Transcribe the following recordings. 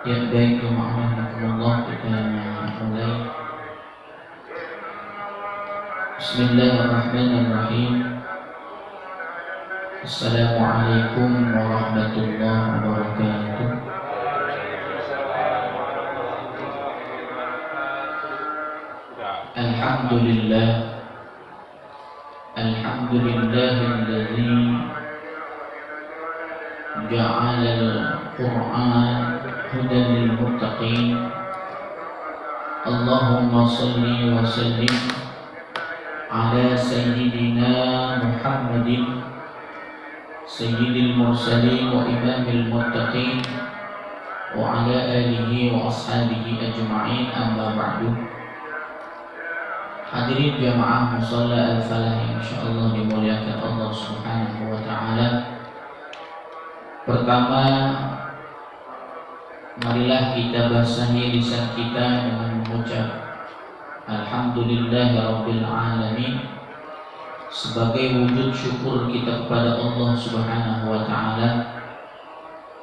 Ya baik, Allah kita mulai. Bismillahirrahmanirrahim. Assalamualaikum warahmatullahi wabarakatuh. Alhamdulillah, alhamdulillahilladzi ja'ala al-Qur'an hudan lil muttaqin. Allahumma salli wa sallim ala sayyidina Muhammadin sayyidil mursalin wa imamil muttaqin wa ala alihi wa ashabihi ajma'in, amma ba'du. Hadirin jamaah musalla al-falah yang insyaallah dimuliakan Allah Subhanahu wa taala. Pertama, marilah kita basahi lisan kita dengan mengucap Alhamdulillahirabbil alamin sebagai wujud syukur kita kepada Allah Subhanahu wa taala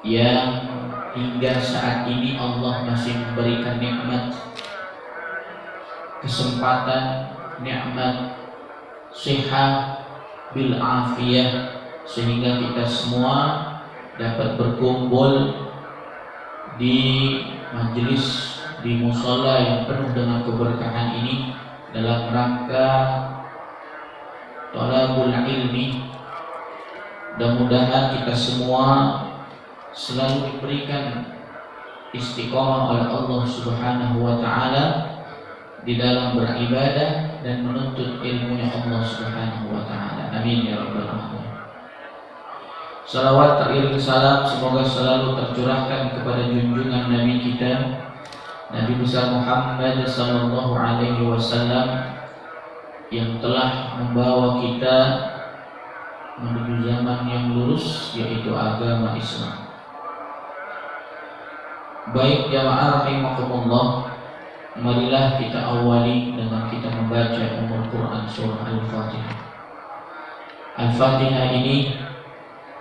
yang hingga saat ini Allah masih memberikan nikmat, kesempatan, nikmat sehat bil afiyah, sehingga kita semua dapat berkumpul di majelis, di musala yang penuh dengan keberkahan ini dalam rangka thalabul ilmi. Mudah-mudahan kita semua selalu diberikan istiqomah oleh Allah Subhanahu wa taala di dalam beribadah dan menuntut ilmunya Allah Subhanahu wa taala. Amin ya rabbal alamin. Salawat teriring salam semoga selalu tercurahkan kepada junjungan Nabi kita, Nabi besar Muhammad sallallahu alaihi wasallam, yang telah membawa kita menuju zaman yang lurus, yaitu agama Islam. Baik jamaah rahimakumullah, marilah kita awali dengan kita membaca Quran surah Al-Fatihah. Al-Fatihah ini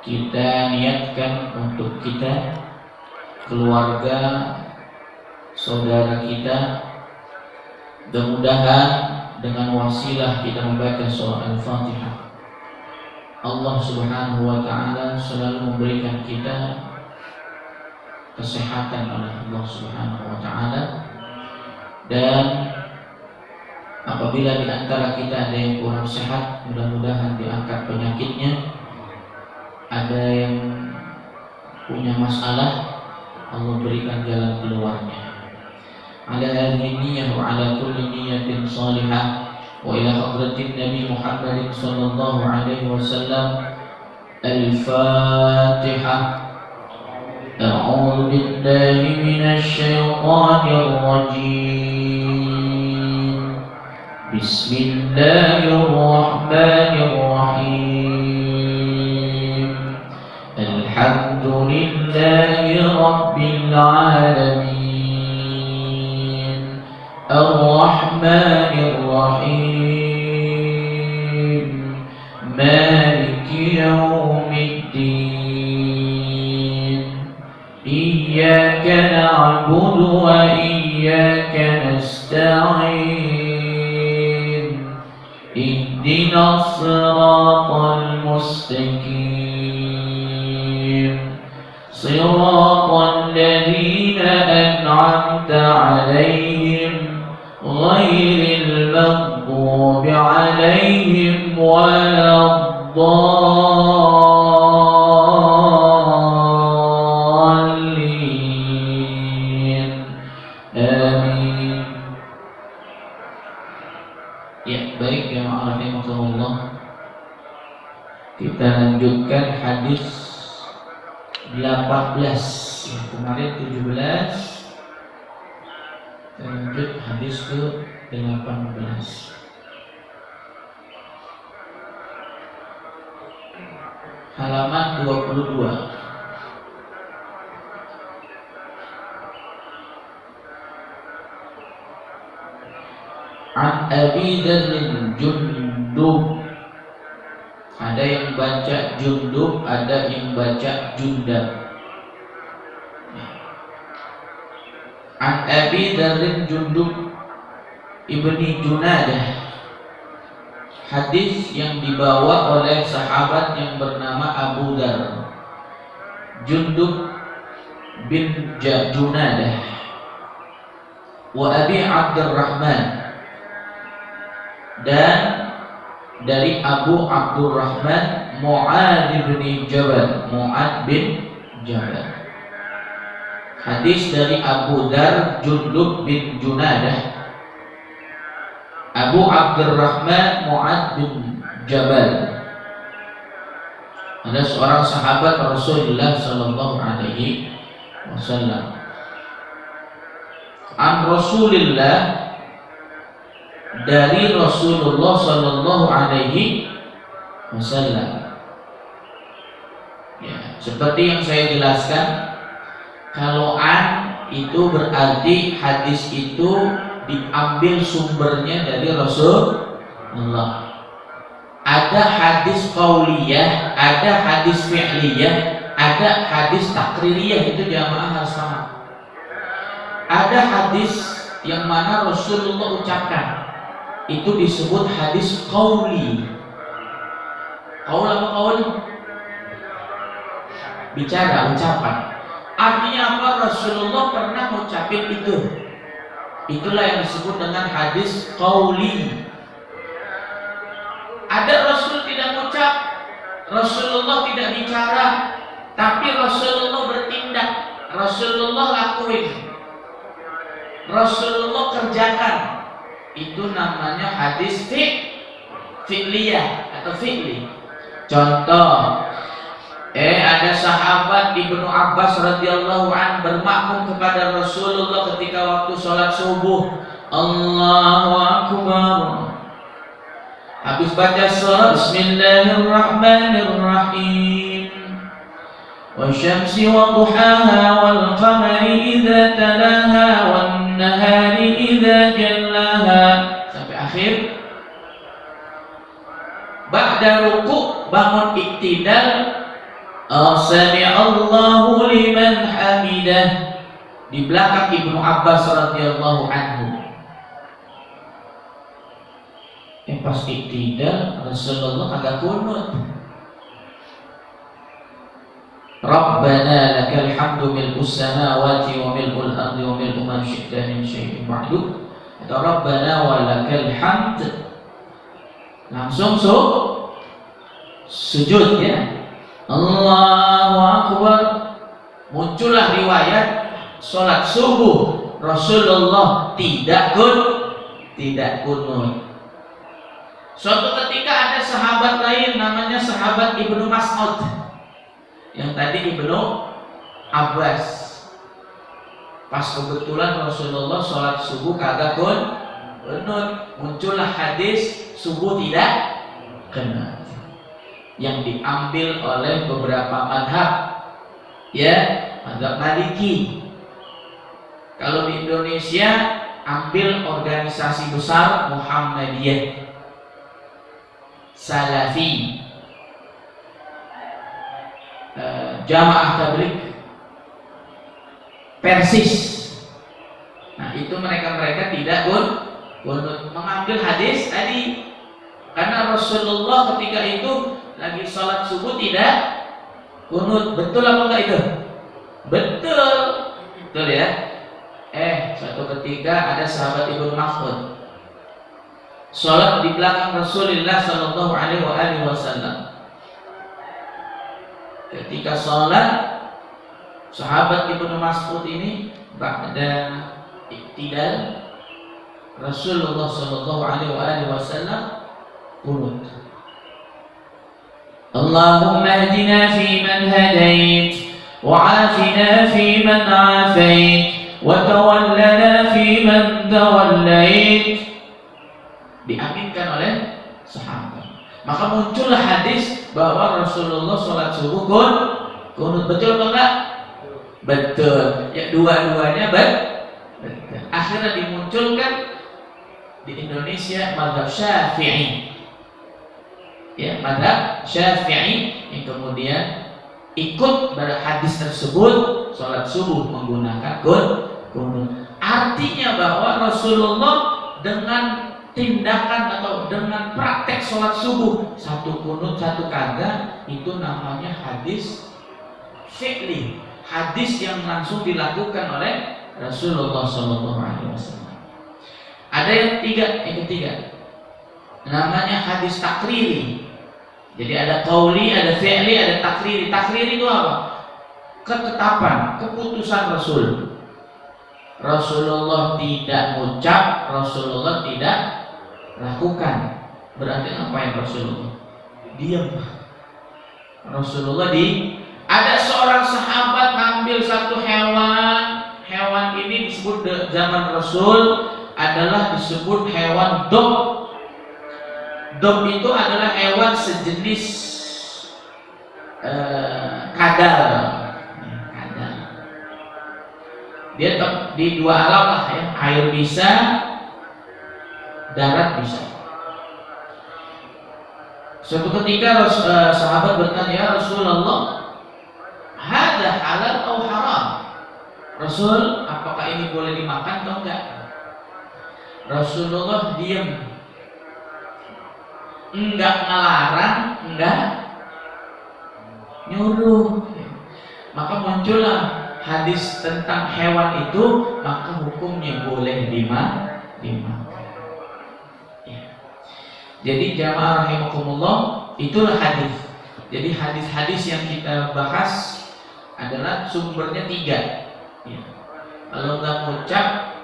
kita niatkan untuk kita, keluarga, saudara kita. Mudah-mudahan dengan wasilah kita membaca surah Al-Fatihah, Allah Subhanahu wa taala selalu memberikan kita kesehatan oleh Allah Subhanahu wa taala. Dan apabila di antara kita ada yang kurang sehat, mudah-mudahan diangkat penyakitnya. Ada yang punya masalah, Allah berikan jalan keluarnya. Ala hadhihi niyyah wa ala kulli niyyatin salihah wa ila hadratin Nabi Muhammad sallallahu alaihi wasallam. Al-Fatihah. A'udzu billahi minasy syaithanir rajim. Bismillahirrahmanirrahim. Alhamdulillahi rabbil alamin. Ar-Rahmanir Rahim. Maliki yaumiddin. Iyyaka na'budu wa iyyaka nasta'in. Ihdinas siratal mustaqim. Siratal ladzina an'amta 'alaihim ghairil maghdubi 'alaihim waladdallin. Amin. Ya, baik ya rahimakumullah. Kita lanjutkan hadis 18. Ya, kemarin 17. Kita lanjut hadis ke 18. Halaman 22. An Abi Dzar Jundub. Ada yang baca Jundub, ada yang baca Jundab. An Abi Dzar Jundub ibni Junadah, hadis yang dibawa oleh sahabat yang bernama Abu Dzar Jundub bin Junadah, wa Abi Abdurrahman, dan dari Abu Abdurrahman Mu'ad bin Jabal, Mu'ad bin Jabal. Hadis dari Abu Dzar Jundub bin Junadah, Abu Abdurrahman Mu'ad bin Jabal, ada seorang sahabat Rasulullah sallallahu alaihi wasallam. An Rasulillah, dari Rasulullah sallallahu alaihi wasallam. Ya, seperti yang saya jelaskan, kalau an itu berarti hadis itu diambil sumbernya dari Rasulullah. Ada hadis qauliyah, ada hadis fi'liyah, ada hadis takririyah, itu jamaah harus paham. Ada hadis yang mana Rasulullah ucapkan, itu disebut hadis qauli. Qaul apa qaul? Bicara, ucapan. Artinya apa? Rasulullah pernah mengucapkan itu. Itulah yang disebut dengan hadis qauli. Ada Rasul tidak mengucap, Rasulullah tidak bicara, tapi Rasulullah bertindak, Rasulullah lakuin, Rasulullah kerjakan. Itu namanya hadis fi'liyah atau fi'li. Contoh, ada sahabat Ibnu Abbas radhiyallahu an bermakmum kepada Rasulullah ketika waktu sholat subuh. Allahu Akbar. Habis baca surah Bismillahirrahmanirrahim. Wasyamsi wa duhaha wal qamari idza talaha wan nahari idza jallaha, sampai akhir. Ba'da ruku' bangun iktidal, Sami'allahu liman hamidah, di belakang Ibnu Abbas radhiyallahu anhu. Pas iktidal Rasulullah kagak kunut. Rabbana lakal hamdu mil'us samawati wa mil'ul ardi wa mil'u ma syi'ta min syai'in ba'du, atau Rabbana wa lakal hamd. Langsung sujud ya. Allahu Akbar. Muncullah riwayat sholat subuh Rasulullah tidak kunut. Suatu ketika ada sahabat lain namanya sahabat Ibnu Mas'ud, yang tadi Ibnu Abbas. Pas kebetulan Rasulullah sholat subuh kagak kunut, muncullah hadis subuh tidak kunut, yang diambil oleh beberapa madhab, ya, madhab Maliki. Kalau di Indonesia ambil organisasi besar Muhammadiyah, Salafi, Jamaah Tabligh, Persis. Nah, itu mereka tidak kunut, mengambil hadis tadi, karena Rasulullah ketika itu lagi sholat subuh tidak kunut. Betul apa enggak itu? Betul ya. Suatu ketika ada sahabat Ibnu Mas'ud sholat di belakang Rasulullah sallallahu alaihi wasallam. Ketika sholat, sahabat Ibnu Mas'ud ini ba'da iktidal, Rasulullah sallallahu alaihi wasallam kunut. Allahumma hdina fi man hadait, wa afina fi man afait, wa tawallana fi man tawallait. Diaminkan oleh sahabat. Maka muncullah hadis bahwa Rasulullah sholat subuh kunut. Betul atau enggak? Betul. Ya, dua-duanya betul. Akhirnya dimunculkan di Indonesia mazhab Syafi'i. Ya, mazhab Syafi'i yang kemudian ikut pada hadis tersebut, sholat subuh menggunakan kunut. Artinya bahwa Rasulullah dengan tindakan atau dengan praktek sholat subuh, satu kunut satu kagak, itu namanya hadis fi'li, hadis yang langsung dilakukan oleh Rasulullah SAW. Ada yang ketiga, namanya hadis takriri. Jadi ada qauli, ada fi'li, ada takriri. Takriri itu apa? Ketetapan, keputusan Rasul. Rasulullah tidak ucap, Rasulullah tidak lakukan. Berarti apa yang Rasulullah? Diam. Rasulullah ada seorang sahabat ngambil satu hewan ini disebut zaman Rasul adalah disebut hewan dob. Dob itu adalah hewan sejenis kadal. Dia di dua alam lah ya, air bisa, darat bisa. Suatu ketika sahabat bertanya, ya Rasulullah, hada halal atau haram? Rasul, apakah ini boleh dimakan atau enggak? Rasulullah diam, enggak ngelarang, enggak nyuruh. Maka muncullah hadis tentang hewan itu, maka hukumnya boleh dimakan. Ya. Jadi jamaah rahimakumullah, itulah hadis. Jadi hadis-hadis yang kita bahas adalah sumbernya 3. Ya. Kalau nggak ngucap,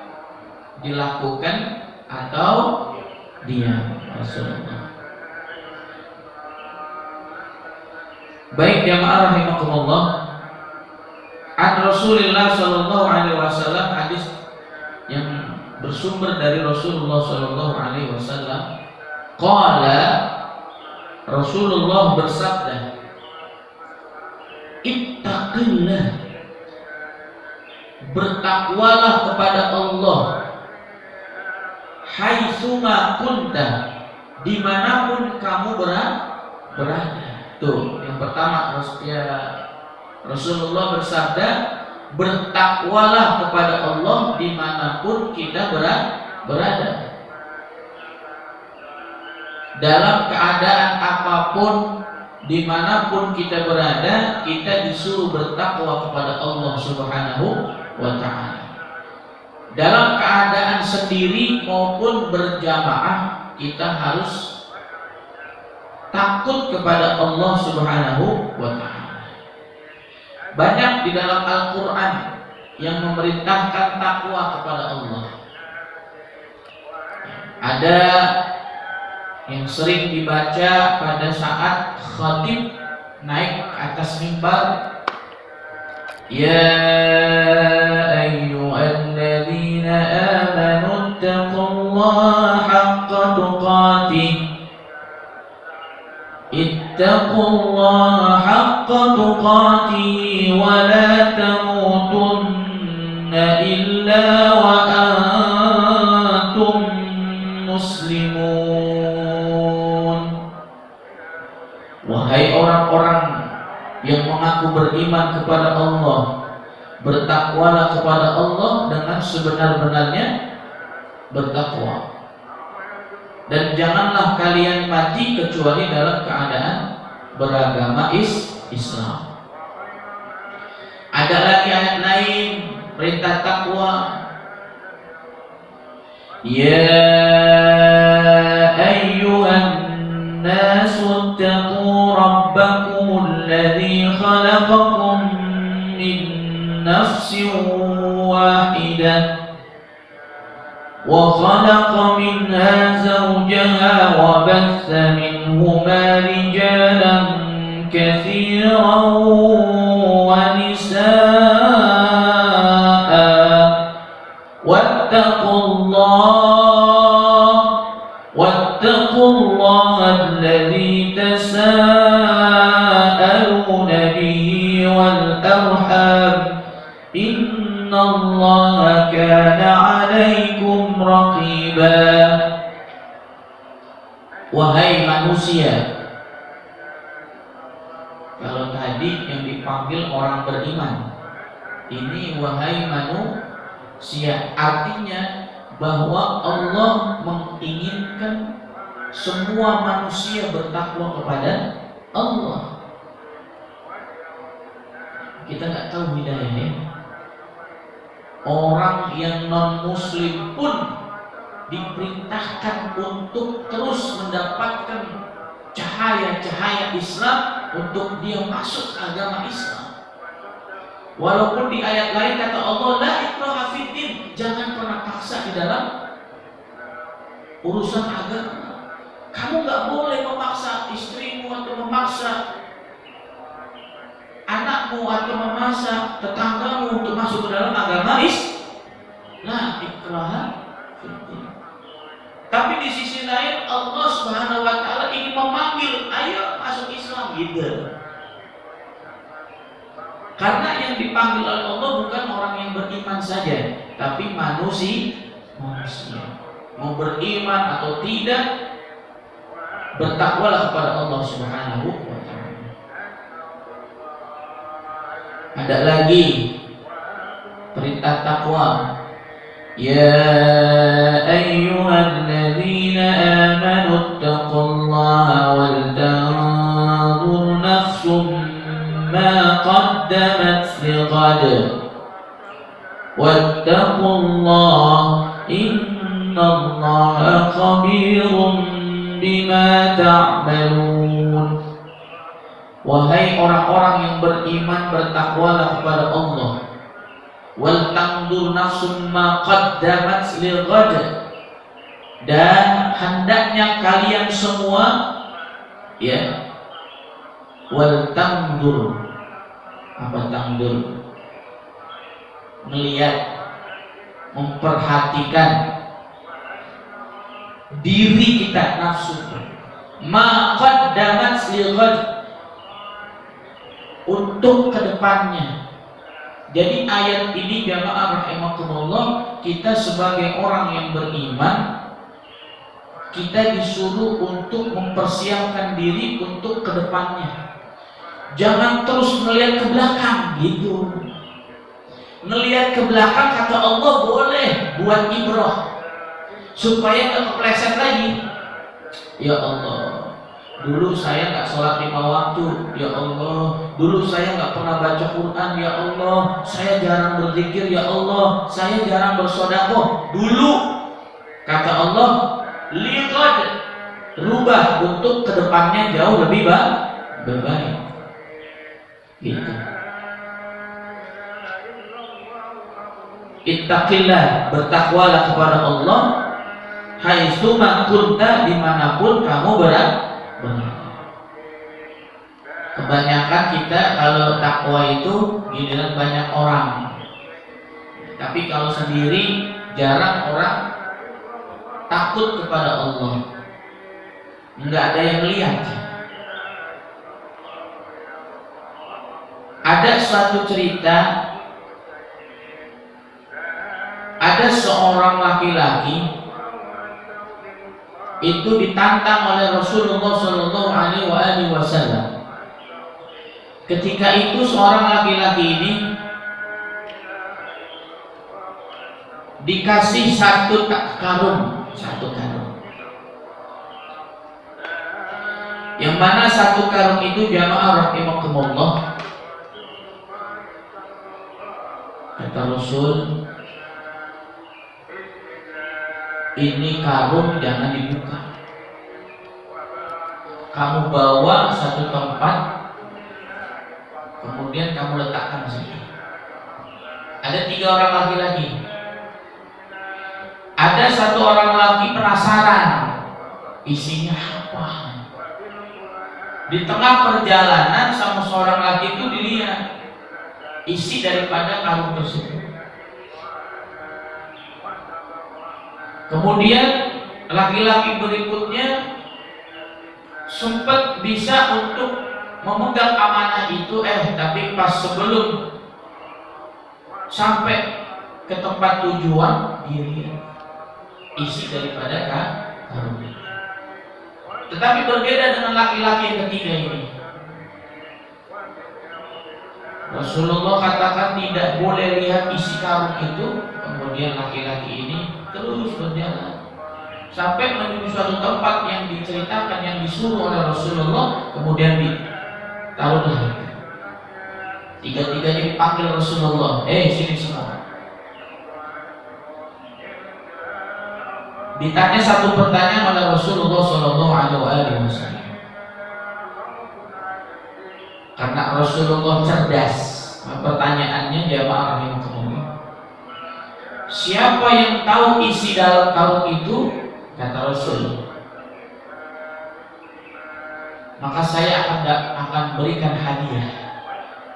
dilakukan atau diam. Rasulullah. Baik jamaah rahimakumullah, an Rasulullah sallallahu alaihi wasallam, hadis yang bersumber dari Rasulullah sallallahu alaihi wasallam, qala, Rasulullah bersabda, ittaqillah, bertakwalah kepada Allah, haitsuma kunta, dimanapun kamu berada. Tuh, yang pertama Rasulullah bersabda, bertakwalah kepada Allah dimanapun kita berada. Dalam keadaan apapun, dimanapun kita berada, kita disuruh bertakwa kepada Allah Subhanahu wa ta'ala. Dalam keadaan sendiri maupun berjamaah, kita harus takut kepada Allah Subhanahu wa ta'ala. Banyak di dalam Al-Quran yang memerintahkan takwa kepada Allah. Ada yang sering dibaca pada saat khatib naik ke atas mimbar, ya ayyuhalladzina amanu taqullaha haqqa tuqatih, ittaqullaha haqqa tuqatih wa la tamutunna illa wa antum muslimun. Wahai orang-orang yang mengaku beriman kepada Allah, bertakwalah kepada Allah dengan sebenar-benarnya bertakwa. Dan janganlah kalian mati kecuali dalam keadaan beragama Islam. Ada lagi ayat lain perintah takwa. Ya ayyuhan nasu taqu rabbakumul ladzi khalaqakum min nafsin wahidah وخلق منها زوجها وبث منهما رجالا كثيرا ونساء واتقوا الله الذي تساءلون به والأرحام إن الله كان عليكم رقيبا. Wahai manusia, kalau tadi yang dipanggil orang beriman, ini wahai manusia. Artinya bahwa Allah menginginkan semua manusia bertakwa kepada Allah. Kita nggak tahu hidayahnya. Orang yang non muslim pun diperintahkan untuk terus mendapatkan cahaya-cahaya Islam untuk dia masuk agama Islam. Walaupun di ayat lain kata Allah, la ikraha fiddin, jangan pernah paksa di dalam urusan agama. Kamu nggak boleh memaksa istrimu atau memaksa anakmu atau memaksa tetanggamu untuk masuk ke dalam agama Islam. La ikraha fiddin. Tapi di sisi lain Allah Subhanahu wa taala ingin memanggil, ayo masuk Islam gitu. Karena yang dipanggil oleh Allah bukan orang yang beriman saja, tapi manusia. Mau beriman atau tidak, bertakwalah kepada Allah Subhanahu wa taala. Ada lagi perintah takwa. Ya ayyuhalladzina amanu taqullaha wal tanzur nafsum ma qaddamat lighad wattaqullaha innallaha khabirum bima ta'malun. Wahai orang-orang yang beriman, bertakwalah kepada Allah. Wal tanzur nafsum ma qaddamat lighad, dan hendaknya kalian semua ya, wal tanzur, apa tanzur? Melihat, memperhatikan diri kita, nafsu. Ma qaddamat lighad, untuk kedepannya. Jadi ayat ini jamaah rahimakumullah, kita sebagai orang yang beriman, kita disuruh untuk mempersiapkan diri untuk kedepannya. Jangan terus melihat ke belakang gitu. Melihat ke belakang kata Allah boleh buat ibrah, supaya nggak kepleset lagi. Ya Allah, dulu saya nggak sholat 5 waktu, ya Allah. Dulu saya nggak pernah baca Quran, ya Allah. Saya jarang berzikir, ya Allah. Saya jarang bersedekah. Dulu kata Allah, liqad, rubah untuk kedepannya jauh lebih baik. Gitu. Ittaqillah, bertakwalah kepada Allah. Haitsuma kunta, dimanapun kamu berada. Kebanyakan kita kalau takwa itu giliran banyak orang, tapi kalau sendiri jarang orang takut kepada Allah. Nggak ada yang lihat. Ada suatu cerita, ada seorang laki-laki itu ditantang oleh Rasulullah Shallallahu Alaihi Wasallam. Ketika itu seorang laki-laki ini dikasih satu karung, yang mana satu karung itu jamaah rahimakumullah, kata Rasul, ini karung jangan dibuka. Kamu bawa satu tempat, kemudian kamu letakkan di situ. Ada 3 orang laki-laki. Ada satu orang laki penasaran, isinya apa? Di tengah perjalanan sama seorang laki itu dilihat isi daripada karung tersebut. Kemudian laki-laki berikutnya sempat bisa untuk memegang amanah itu, tapi pas sebelum sampai ke tempat tujuan dilihat isi daripada karung itu. Tetapi berbeda dengan laki-laki yang ketiga ini. Rasulullah katakan tidak boleh lihat isi karung itu, kemudian laki-laki ini terus berjalan sampai menuju suatu tempat yang diceritakan, yang disuruh oleh Rasulullah, kemudian ditaruhlah. Tiga-tiganya dipanggil Rasulullah, sini semua. Ditanya satu pertanyaan oleh Rasulullah SAW. Karena Rasulullah cerdas, pertanyaannya jamaah rahimahumullah. Siapa yang tahu isi dalam karung itu? Kata Rasul, maka saya akan berikan hadiah.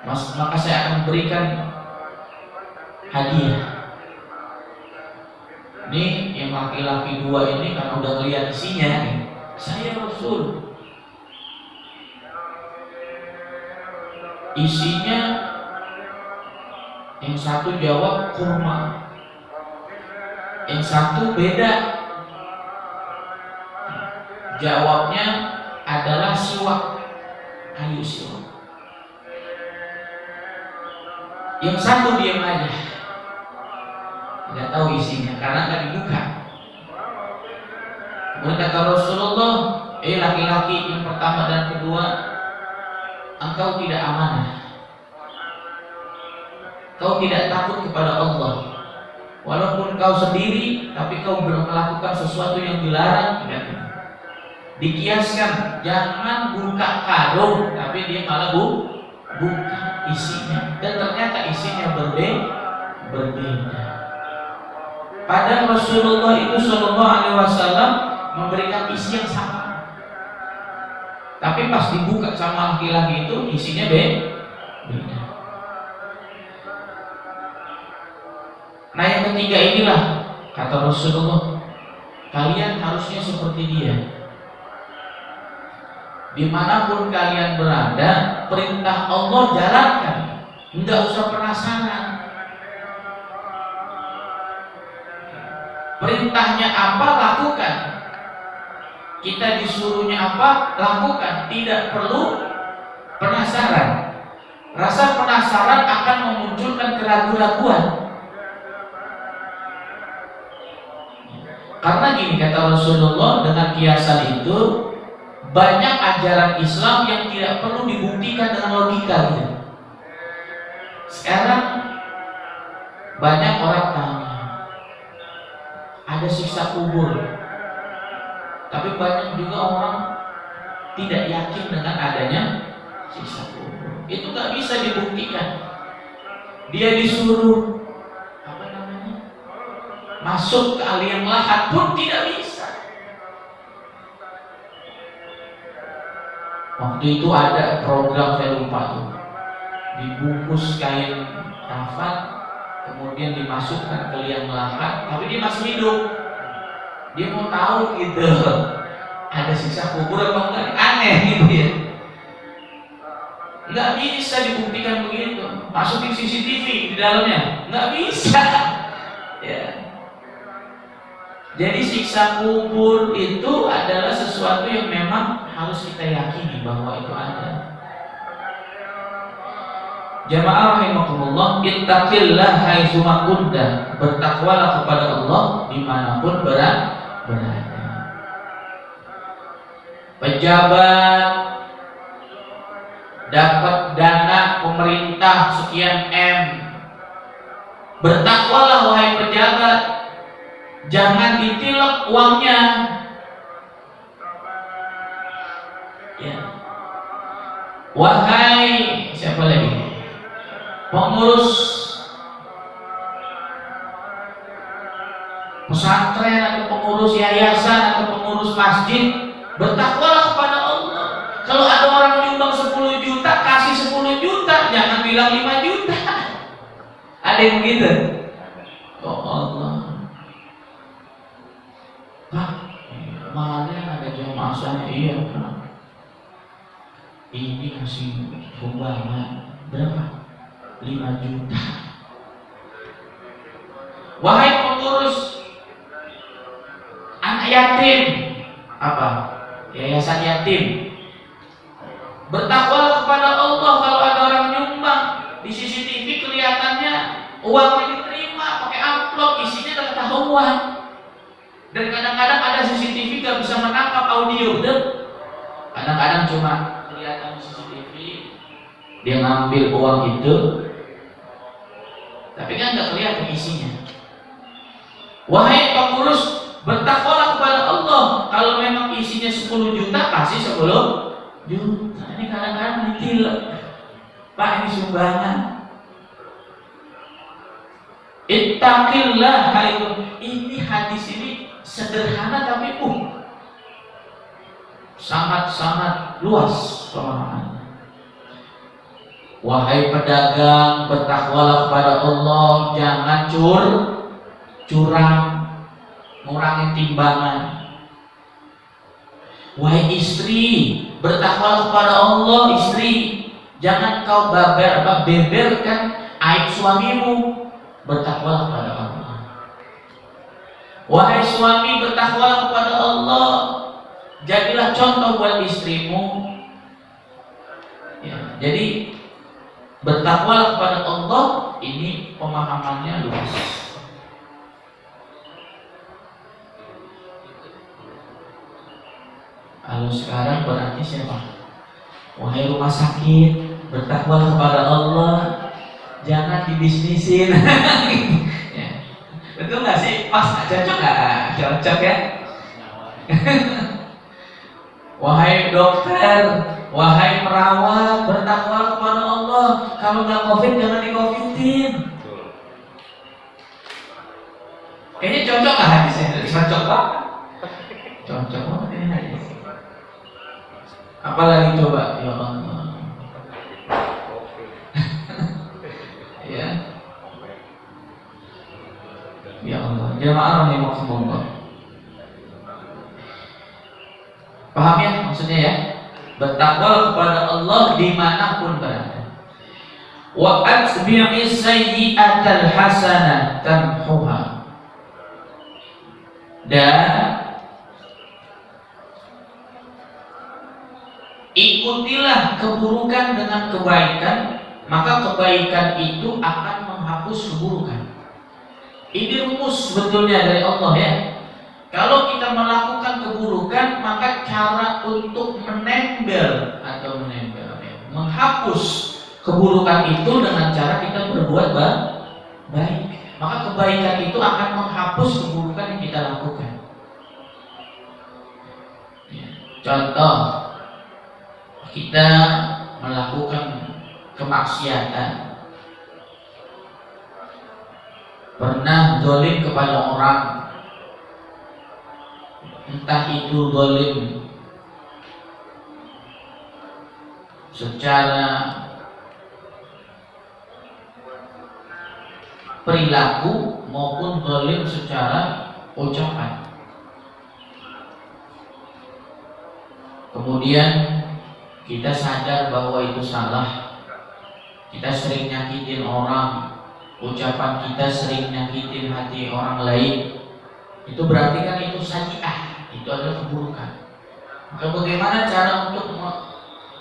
Maka saya akan berikan hadiah. Ini yang laki-laki dua ini kan udah ngeliat isinya nih. Saya Rasul. Isinya yang satu jawab kurma, yang satu beda. Jawabnya adalah siwak, kayu siwak. Yang satu diam aja, nggak tahu isinya karena nggak dibuka. Kemudian kata Rasulullah, laki-laki yang pertama dan kedua, engkau tidak amanah, kau tidak takut kepada Allah. Walaupun kau sendiri, tapi kau belum melakukan sesuatu yang dilarang. Dikiaskan, jangan buka karung, tapi dia malah buka isinya, dan ternyata isinya berbeda. Padahal Rasulullah itu Shallallahu Alaihi Wasallam memberikan isi yang sama, tapi pas dibuka sama laki-laki itu isinya beda. Nah yang ketiga inilah kata Rasulullah, kalian harusnya seperti dia. Dimanapun kalian berada, perintah Allah jalankan, enggak usah penasaran. Perintahnya apa, lakukan. Kita disuruhnya apa, lakukan. Tidak perlu penasaran. Rasa penasaran akan memunculkan keraguan-keraguan. Karena gini kata Rasulullah, dengan kiasan itu banyak ajaran Islam yang tidak perlu dibuktikan dengan logika gitu. Sekarang banyak orang tanya, ada siksa kubur, tapi banyak juga orang tidak yakin dengan adanya siksa kubur. Itu nggak bisa dibuktikan. Dia disuruh masuk ke liang lahat pun tidak bisa. Waktu itu ada program, saya lupa tuh, dibungkus kain kafan, kemudian dimasukkan ke liang lahat, tapi dia masih hidup. Dia mau tahu gitu, ada siksa kubur apa enggak? Aneh gitu ya. Nggak bisa dibuktikan begitu. Masukin CCTV di dalamnya, nggak bisa. Ya. Jadi siksa kubur itu adalah sesuatu yang memang harus kita yakini bahwa itu ada. Jamaah rahimakumullah, ittaqillah haitsu ma kunta, bertakwalah kepada Allah dimanapun berada. Pejabat dapat dana pemerintah sekian M, bertakwalah wahai pejabat, jangan ditilep uangnya. Ya. Wahai siapa lagi? Pengurus pesantren atau pengurus yayasan atau pengurus masjid, bertakwalah kepada Allah. Kalau ada orang nyumbang 10 juta, kasih 10 juta, jangan bilang 5 juta. Ada yang begitu? Oh Allah. Pak, mahalnya ada jamaah saya. Iya Pak, ini kasih sumbangan berapa? 5 juta. Wahai pengurus anak yatim, apa? Yayasan yatim, bertakwalah kepada Allah. Kalau ada orang nyumbang, di CCTV kelihatannya uangnya diterima pakai amplop. upload isinya adalah ketahuan. Dan kadang-kadang ada CCTV gak bisa menangkap audio, betul? Kadang-kadang cuma kelihatan CCTV dia ngambil uang itu, tapi kan gak kelihatan isinya. Wahai pengurus, bertakwalah kepada Allah. Kalau memang isinya 10 juta, kasih 10 juta. Ini kadang-kadang ditilep, Pak, ini sumbangan. Ittaqillah. Ini hadis ini sederhana tapi sangat-sangat luas pemahamannya. Wahai pedagang, bertakwalah kepada Allah, jangan curang, ngurangin timbangan. Wahai istri, bertakwalah kepada Allah, istri, jangan kau beberkan aib suamimu, bertakwalah kepada Allah. Wahai suami, bertakwalah kepada Allah, jadilah contoh buat istrimu. Ya, jadi bertakwalah kepada Allah ini pemahamannya luas. Kalau sekarang berarti siapa? Wahai rumah sakit, bertakwalah kepada Allah, jangan dibisnisin. Ya. Betul nggak sih? Pas cocok nggak? Cocok ya. Wahai dokter, wahai perawat, bertakwalah kepada Allah. Kalau nggak COVID jangan di-COVIDin. Kayaknya cocok nggak hadisnya? Cocok banget. Cocok banget ini hadis. Apalagi coba, ya Allah. Ya. Ya Allah, jamaah rahimakumullah. Paham ya maksudnya ya? Bertakwa kepada Allah dimanapun berada. Wa atbi'is sayyi'atal hasanah tamhuha. Dan ikutilah keburukan dengan kebaikan, maka kebaikan itu akan menghapus keburukan. Ini rumus sebetulnya dari Allah ya. Kalau kita melakukan keburukan, maka cara untuk menghapus keburukan itu dengan cara kita berbuat baik. Maka kebaikan itu akan menghapus keburukan yang kita lakukan. Ya. Contoh, kita melakukan kemaksiatan, pernah zalim kepada orang, entah itu zalim secara perilaku maupun zalim secara ucapan. Kemudian kita sadar bahwa itu salah, kita sering nyakitin orang, ucapan kita sering nyakitin hati orang lain, itu berarti kan itu sayyi'ah, itu adalah keburukan. Maka bagaimana cara untuk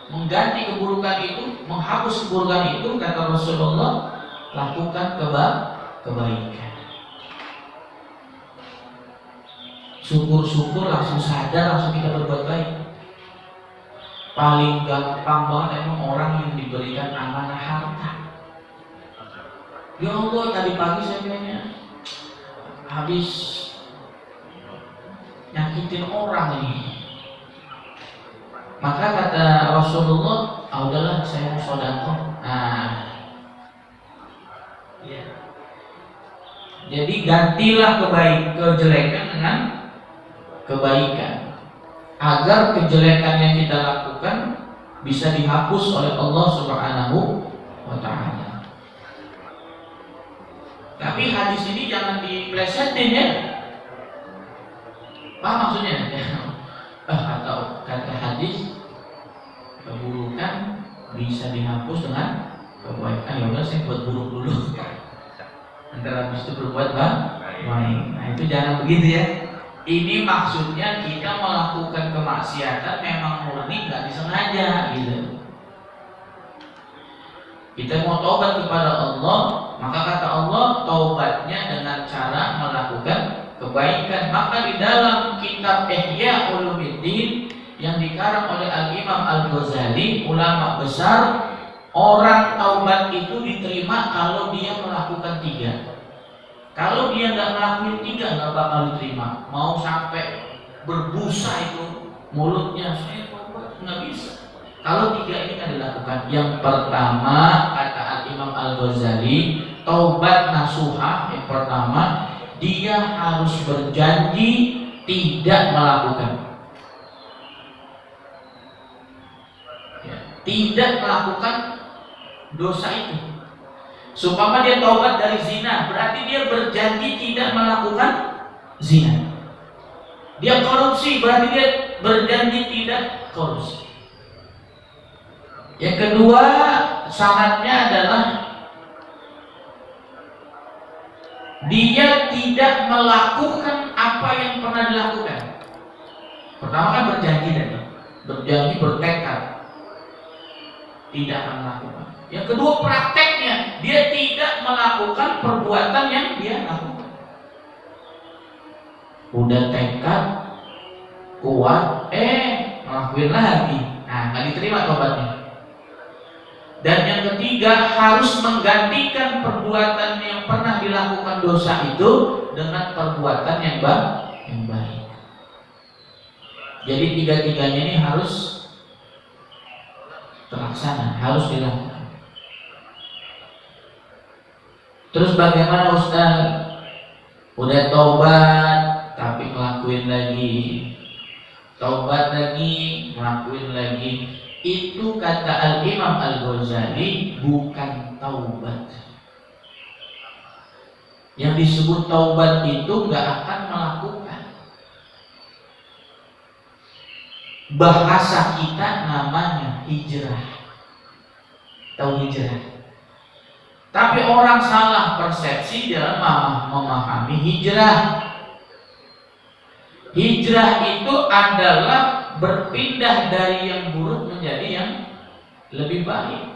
mengganti keburukan itu, menghapus keburukan itu? Kata Rasulullah, lakukan kebaikan. Syukur-syukur langsung sadar, langsung kita berbuat baik. Paling gampang banget emang orang yang diberikan amanah harta. Ya Allah, tadi pagi saya kayaknya habis nyakitin orang ini. Maka kata Rasulullah, udahlah saya mau sedekah. Ya. Jadi gantilah kejelekan dengan kebaikan, agar kejelekan yang kita lakukan bisa dihapus oleh Allah Subhanahu wa Ta'ala. Tapi hadis ini jangan diplesetin ya. Apa maksudnya? Atau kata hadis, keburukan bisa dihapus dengan kebaikan. Ya udah, saya buat buruk dulu. Antara habis itu berbuat baik. Nah itu jangan begitu ya. Ini maksudnya kita melakukan kemaksiatan memang murni, nggak disengaja gitu. Kita mau taubat kepada Allah, maka kata Allah taubatnya dengan cara di dalam kitab Ihya Ulumuddin yang dikarang oleh Al-Imam Al-Ghazali, ulama besar, orang taubat itu diterima kalau dia melakukan 3. Kalau dia nggak melakukan 3 nggak bakal diterima. Mau sampai berbusa itu mulutnya, saya taubat, nggak bisa. Kalau 3 ini kan dilakukan. Yang pertama kata Al-Imam Al-Ghazali, taubat nasuhah yang pertama, dia harus berjanji tidak melakukan. Tidak melakukan dosa itu. Supaya dia taubat dari zina, berarti dia berjanji tidak melakukan zina. Dia korupsi, berarti dia berjanji tidak korupsi. Yang kedua, syaratnya adalah dia tidak melakukan apa yang pernah dilakukan. Pertama kan berjanji tadi, berjanji bertekad tidak akan melakukan. Yang kedua prakteknya, dia tidak melakukan perbuatan yang dia lakukan. Udah tekad kuat, ngelakuin lagi, nah nggak diterima tobatnya. Dan yang ketiga, harus menggantikan perbuatan yang pernah dilakukan dosa itu dengan perbuatan yang baik. Jadi 3-tiganya ini harus terlaksana, harus dilakukan. Terus bagaimana Ustaz? Udah taubat tapi ngelakuin lagi, taubat lagi, ngelakuin lagi. Itu kata Al-Imam Al-Ghazali bukan taubat. Yang disebut taubat itu nggak akan melakukan. Bahasa kita namanya hijrah. Tahu hijrah? Tapi orang salah persepsi dalam memahami hijrah. Hijrah itu adalah berpindah dari yang buruk menjadi yang lebih baik.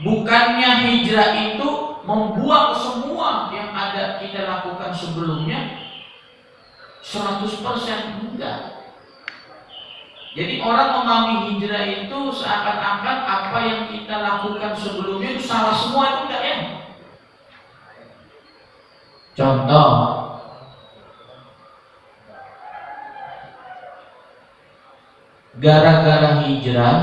Bukannya hijrah itu membuang semua yang ada kita lakukan sebelumnya 100%, enggak. Jadi orang memahami hijrah itu seakan-akan apa yang kita lakukan sebelumnya itu salah semua, itu enggak ya. Contoh, gara-gara hijrah,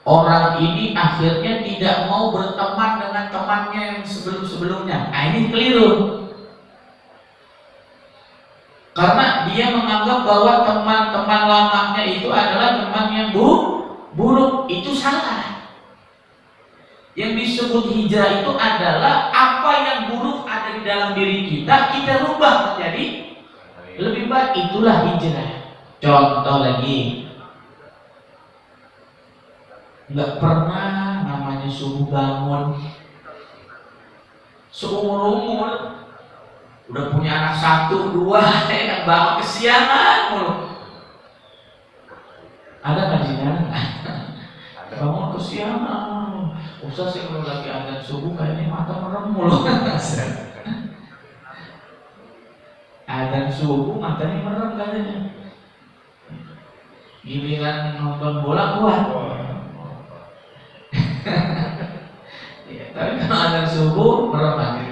orang ini akhirnya tidak mau berteman dengan temannya yang sebelum-sebelumnya. Nah, ini keliru. Karena dia menganggap bahwa teman-teman lamanya itu adalah teman yang buruk. Itu salah. Yang disebut hijrah itu adalah apa yang buruk ada di dalam diri kita rubah menjadi lebih baik. Itulah hijrah. Contoh lagi, nggak pernah namanya subuh bangun, seumur-umur udah punya anak 1, 2, bangun kesiangan mulu. Ada nggak sih? Bangun kesiangan. Ustaz sih kalau lagi adzan subuh kayaknya mata merem mulu. Adzan subuh matanya merem katanya. Giliran nonton bola kuat. Ya, tapi kalau adzan subuh merem lagi.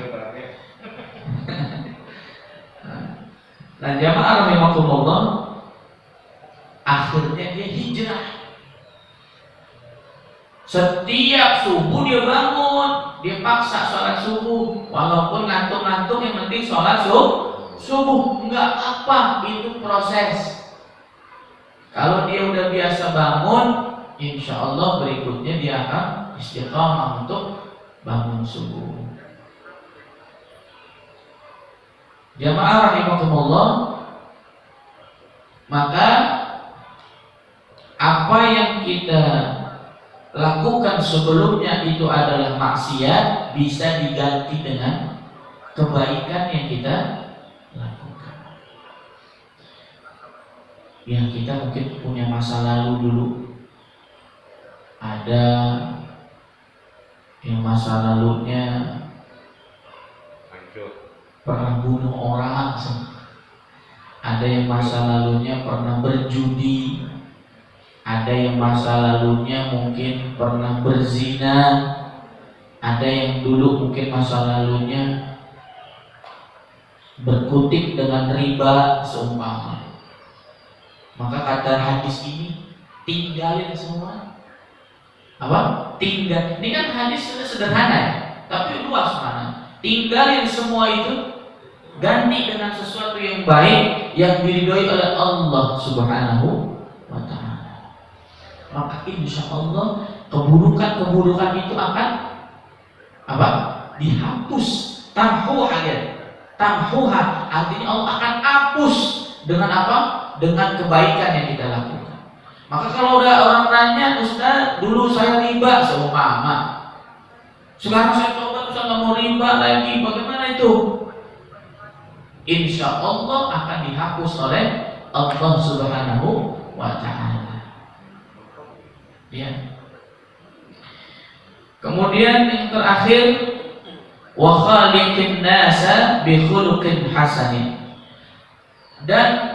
Nah, jamaah rahimakumullah, akhirnya dia hijrah. Setiap subuh dia bangun, dia paksa sholat subuh, walaupun ngantuk-ngantuk, yang penting sholat subuh. Enggak apa, itu proses. Kalau dia udah biasa bangun, insya Allah berikutnya dia akan istiqamah untuk bangun subuh. Jamaah rahimakumullah, maka apa yang kita lakukan sebelumnya itu adalah maksiat, bisa diganti dengan kebaikan yang kita lakukan. Yang kita mungkin punya masa lalu dulu, ada yang masa lalunya pernah bunuh orang, ada yang masa lalunya pernah berjudi, ada yang masa lalunya mungkin pernah berzina, ada yang dulu mungkin masa lalunya berkutik dengan riba seumpama. Maka kata hadis ini, tinggalin semua. Apa? Tinggal. Ini kan hadis sederhana ya, tapi luas mana. Tinggalin semua itu, ganti dengan sesuatu yang baik yang diridhoi oleh Allah Subhanahu wa ta'ala. Maka insya Allah keburukan-keburukan itu akan apa? Dihapus. Tamhuha, artinya Allah akan hapus dengan apa? Dengan kebaikan yang kita lakukan. Maka kalau udah orang nanya, Ustaz, dulu saya riba seumpama, sekarang saya coba Ustaz nggak mau riba lagi, bagaimana itu? Insya Allah akan dihapus oleh Allah Subhanahu wa ta'ala. Ya. Kemudian yang terakhir, wa khaliqin nasa bi khuluqin hasanin, dan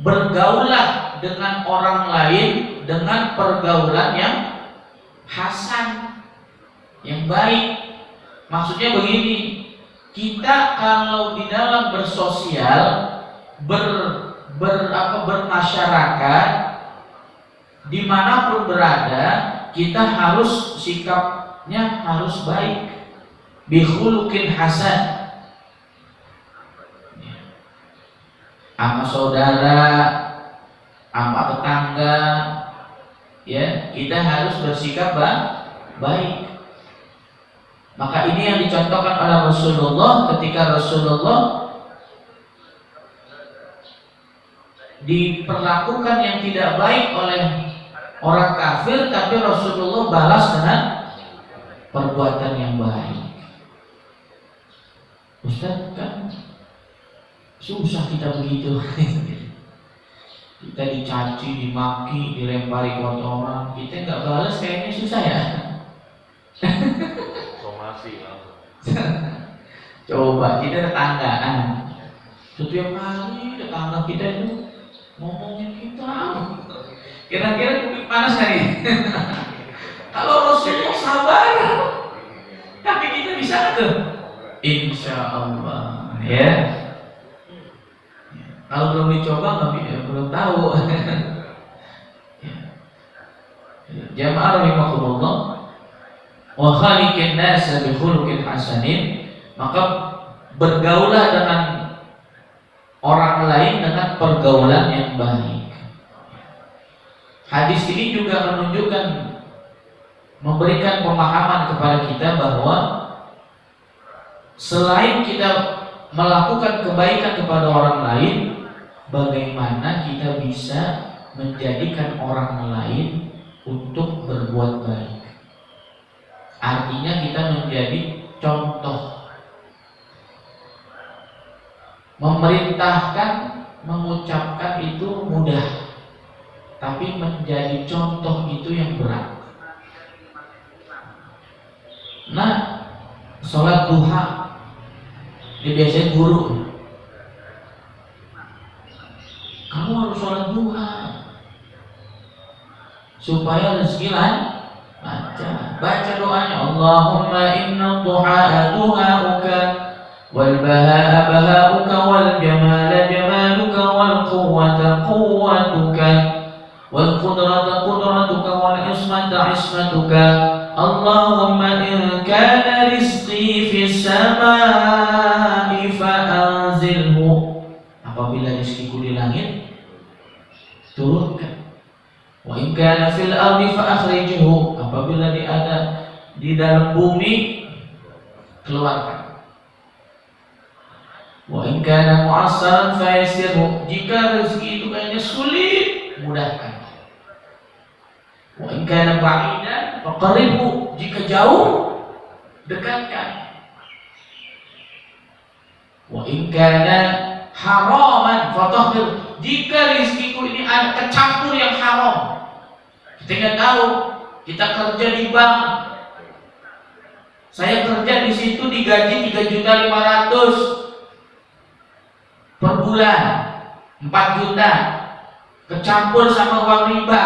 bergaulah dengan orang lain dengan pergaulan yang hasan, yang baik. Maksudnya begini, kita kalau di dalam bersosial, bermasyarakat, dimanapun berada, kita harus sikapnya harus baik. Bikhuluqin hasan, sama saudara, sama tetangga, ya kita harus bersikap baik. Maka ini yang dicontohkan oleh Rasulullah ketika Rasulullah diperlakukan yang tidak baik oleh orang kafir, tapi Rasulullah balas dengan perbuatan yang baik. Ustaz, kan susah kita begitu. Kita dicaci, dimaki, dilempari kotoran, kita nggak balas, kayaknya susah ya. Somasi langsung. Coba kita tetanggaan, setiap kali tetangga kita itu ngomongin kita, kira-kira kulit panas hari. Kalau Rasulullah sabar, tapi kita bisa tuh, insya Allah, ya. Kalau belum dicoba nggak, belum tahu. Jamaah rahimakumullah, wa khaliqin nasa bi khuluqin hasanin, maka bergaulah dengan orang lain dengan pergaulan yang baik. Hadis ini juga menunjukkan, memberikan pemahaman kepada kita bahwa selain kita melakukan kebaikan kepada orang lain, bagaimana kita bisa menjadikan orang lain untuk berbuat baik. Artinya kita menjadi contoh. Memerintahkan, mengucapkan itu mudah, tapi menjadi contoh itu yang berat. Nah, sholat duha, ini biasanya guru, kamu harus sholat duha supaya rezeki baca doanya, Allahumma inna duha duhauka wal bahaa bahauka wal jamala jamaluka wal quwwata quwwatuka wal qudrata qudratuka wal ismata ismatuka. Allahumma in kana rizqi fis samai fa anzilhu, apabila rizkiku di langit, turunkan. Wa in kana fil ardi fa akhrijhu, apabila ada di dalam bumi, keluarkan. Wa in kana mu'assaran fa yassirhu, jika rezeki itu kayaknya sulit, mudahkan. Wa in kana ba'idan fa qaribhu, jika jauh, dekatkan. Wa in kana haraman fa tahhir, jika rezekiku ini ada kecampur yang haram. Kita nggak tahu, kita kerja di bank, saya kerja di situ digaji 3.500.000, per bulan 4 juta kecampur sama uang riba,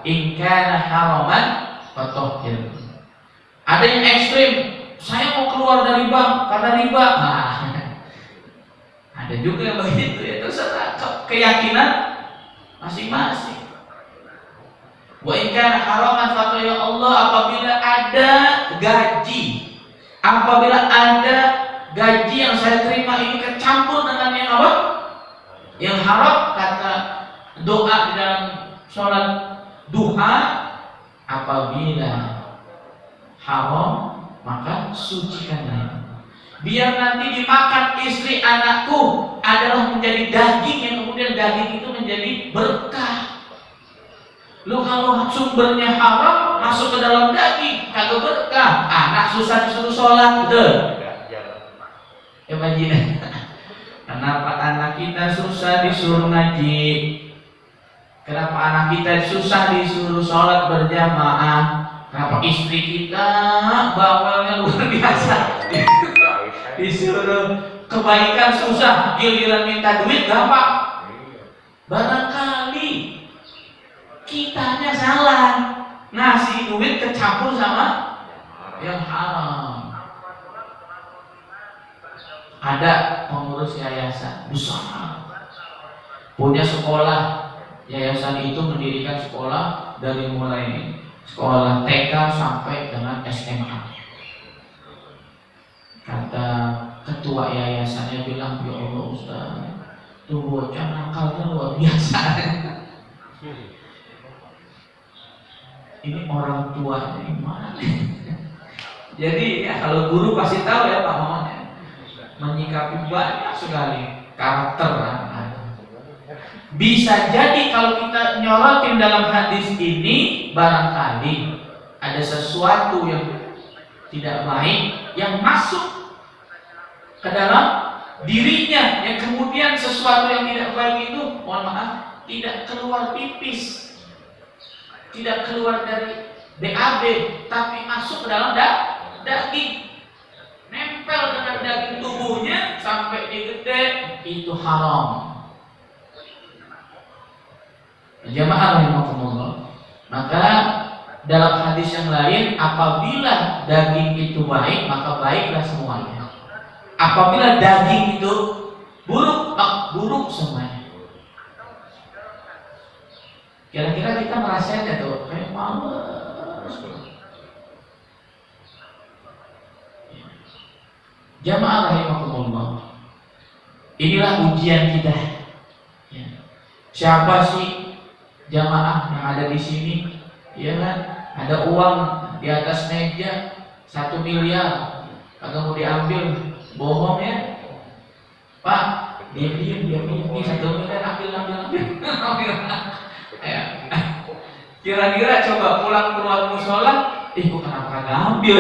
in kana haraman fatahhir. Ada yang ekstrim, saya mau keluar dari bank karena riba. Nah, ada juga yang begitu ya, terserah keyakinan masing-masing. Wa in kana haraman fatahhir, Allah apabila ada gaji yang saya terima ini kecampur dengan yang apa? Yang haram, kata doa di dalam sholat duha, apabila haram maka sucikanlah, biar nanti dimakan istri anakku adalah menjadi daging yang kemudian daging itu menjadi berkah. Lu kalau sumbernya haram masuk ke dalam daging kagak berkah, anak susah disuruh sholat, betul? Imagine, kenapa anak kita susah disuruh ngaji? Kenapa anak kita susah disuruh sholat berjamaah? Kenapa istri kita bawelnya luar biasa? Disuruh kebaikan susah, giliran minta duit gampang. Barangkali kitanya salah, ngasih duit kecampur sama yang haram. Ada pengurus yayasan besar, punya sekolah. Yayasan itu mendirikan sekolah dari mulai sekolah TK sampai dengan SMA. Kata ketua yayasannya bilang, ya Allah Ustaz, tuh bocah nakalnya luar biasa. Ini orang tua ini mana? Jadi ya, kalau guru pasti tahu ya Pak Maman, menyikapi banyak sekali karakter. Bisa jadi kalau kita nyorotin dalam hadis ini, barangkali ada sesuatu yang tidak baik yang masuk ke dalam dirinya, yang kemudian sesuatu yang tidak baik itu, mohon maaf, tidak keluar pipis, tidak keluar dari BAB, tapi masuk ke dalam daging, nempel dengan daging tubuhnya sampai digede, itu haram. Jamaah rahimakumullah. Maka dalam hadis yang lain, apabila daging itu baik, maka baiklah semuanya. Apabila daging itu buruk, maka buruk semuanya. Kira-kira kita merasakan tuh kayak males. Jamaah rahimakumullah. Inilah ujian kita. Ya. Siapa sih jamaah yang ada di sini? Ya kan? Ada uang di atas meja 1 miliar, kagak mau diambil, bohong ya? Pak, diam ini 1 miliar, ambil. Ya. Kira-kira coba pulang keluar musola, gua kenapa kagak ambil?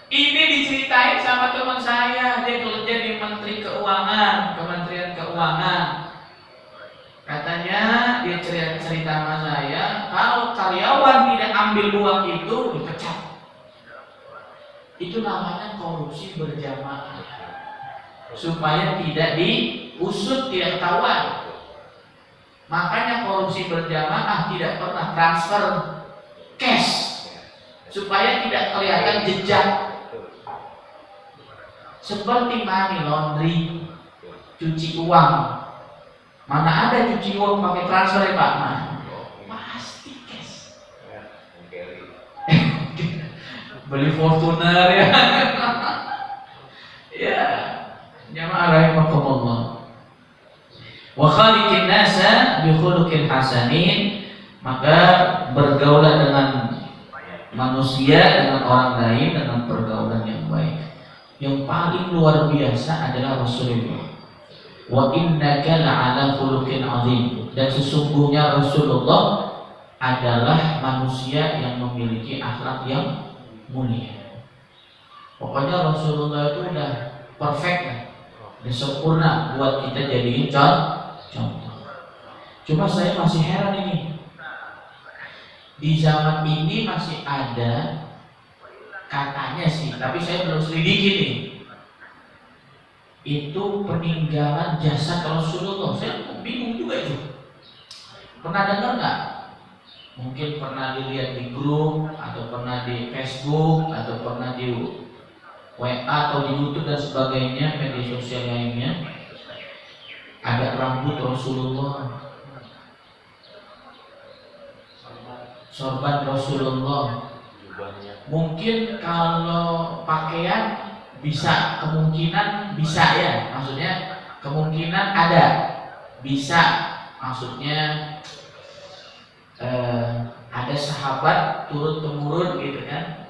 Ini diceritain sama teman saya, dia kerja di Kementerian Keuangan. Katanya dia cerita sama saya, kalau karyawan tidak ambil uang itu dipecat. Itu namanya korupsi berjamaah, supaya tidak diusut, tidak ketahuan. Makanya korupsi berjamaah tidak pernah transfer cash, supaya tidak kelihatan jejak. Seperti money laundry, cuci uang. Mana ada cuci uang pakai transfer ya Pak? Nah, pasti cash. Beli Fortuner ya. Ya, jamaah rahimakumullah. Wa khaliqin nasa bi khuluqin hasanin, maka bergaulah dengan manusia, dengan orang lain dengan pergaulan yang baik. Yang paling luar biasa adalah Rasulullah. Wa innaka la'ala khuluqin azim, dan sesungguhnya Rasulullah adalah manusia yang memiliki akhlak yang mulia. Pokoknya Rasulullah itu udah perfect lah, udah sempurna buat kita jadiin contoh. Cuma saya masih heran ini, di zaman ini masih ada, katanya sih, tapi saya belum selidiki nih, itu peninggalan jasad Rasulullah. Saya bingung juga itu. Pernah dengar nggak? Mungkin pernah dilihat di grup, atau pernah di Facebook, atau pernah di WA atau di YouTube dan sebagainya, media sosial lainnya. Ada rambut Rasulullah, sorban Rasulullah. Mungkin kalau pakaian bisa, kemungkinan bisa ya, maksudnya kemungkinan ada, bisa, maksudnya ada sahabat turun temurun gitu kan,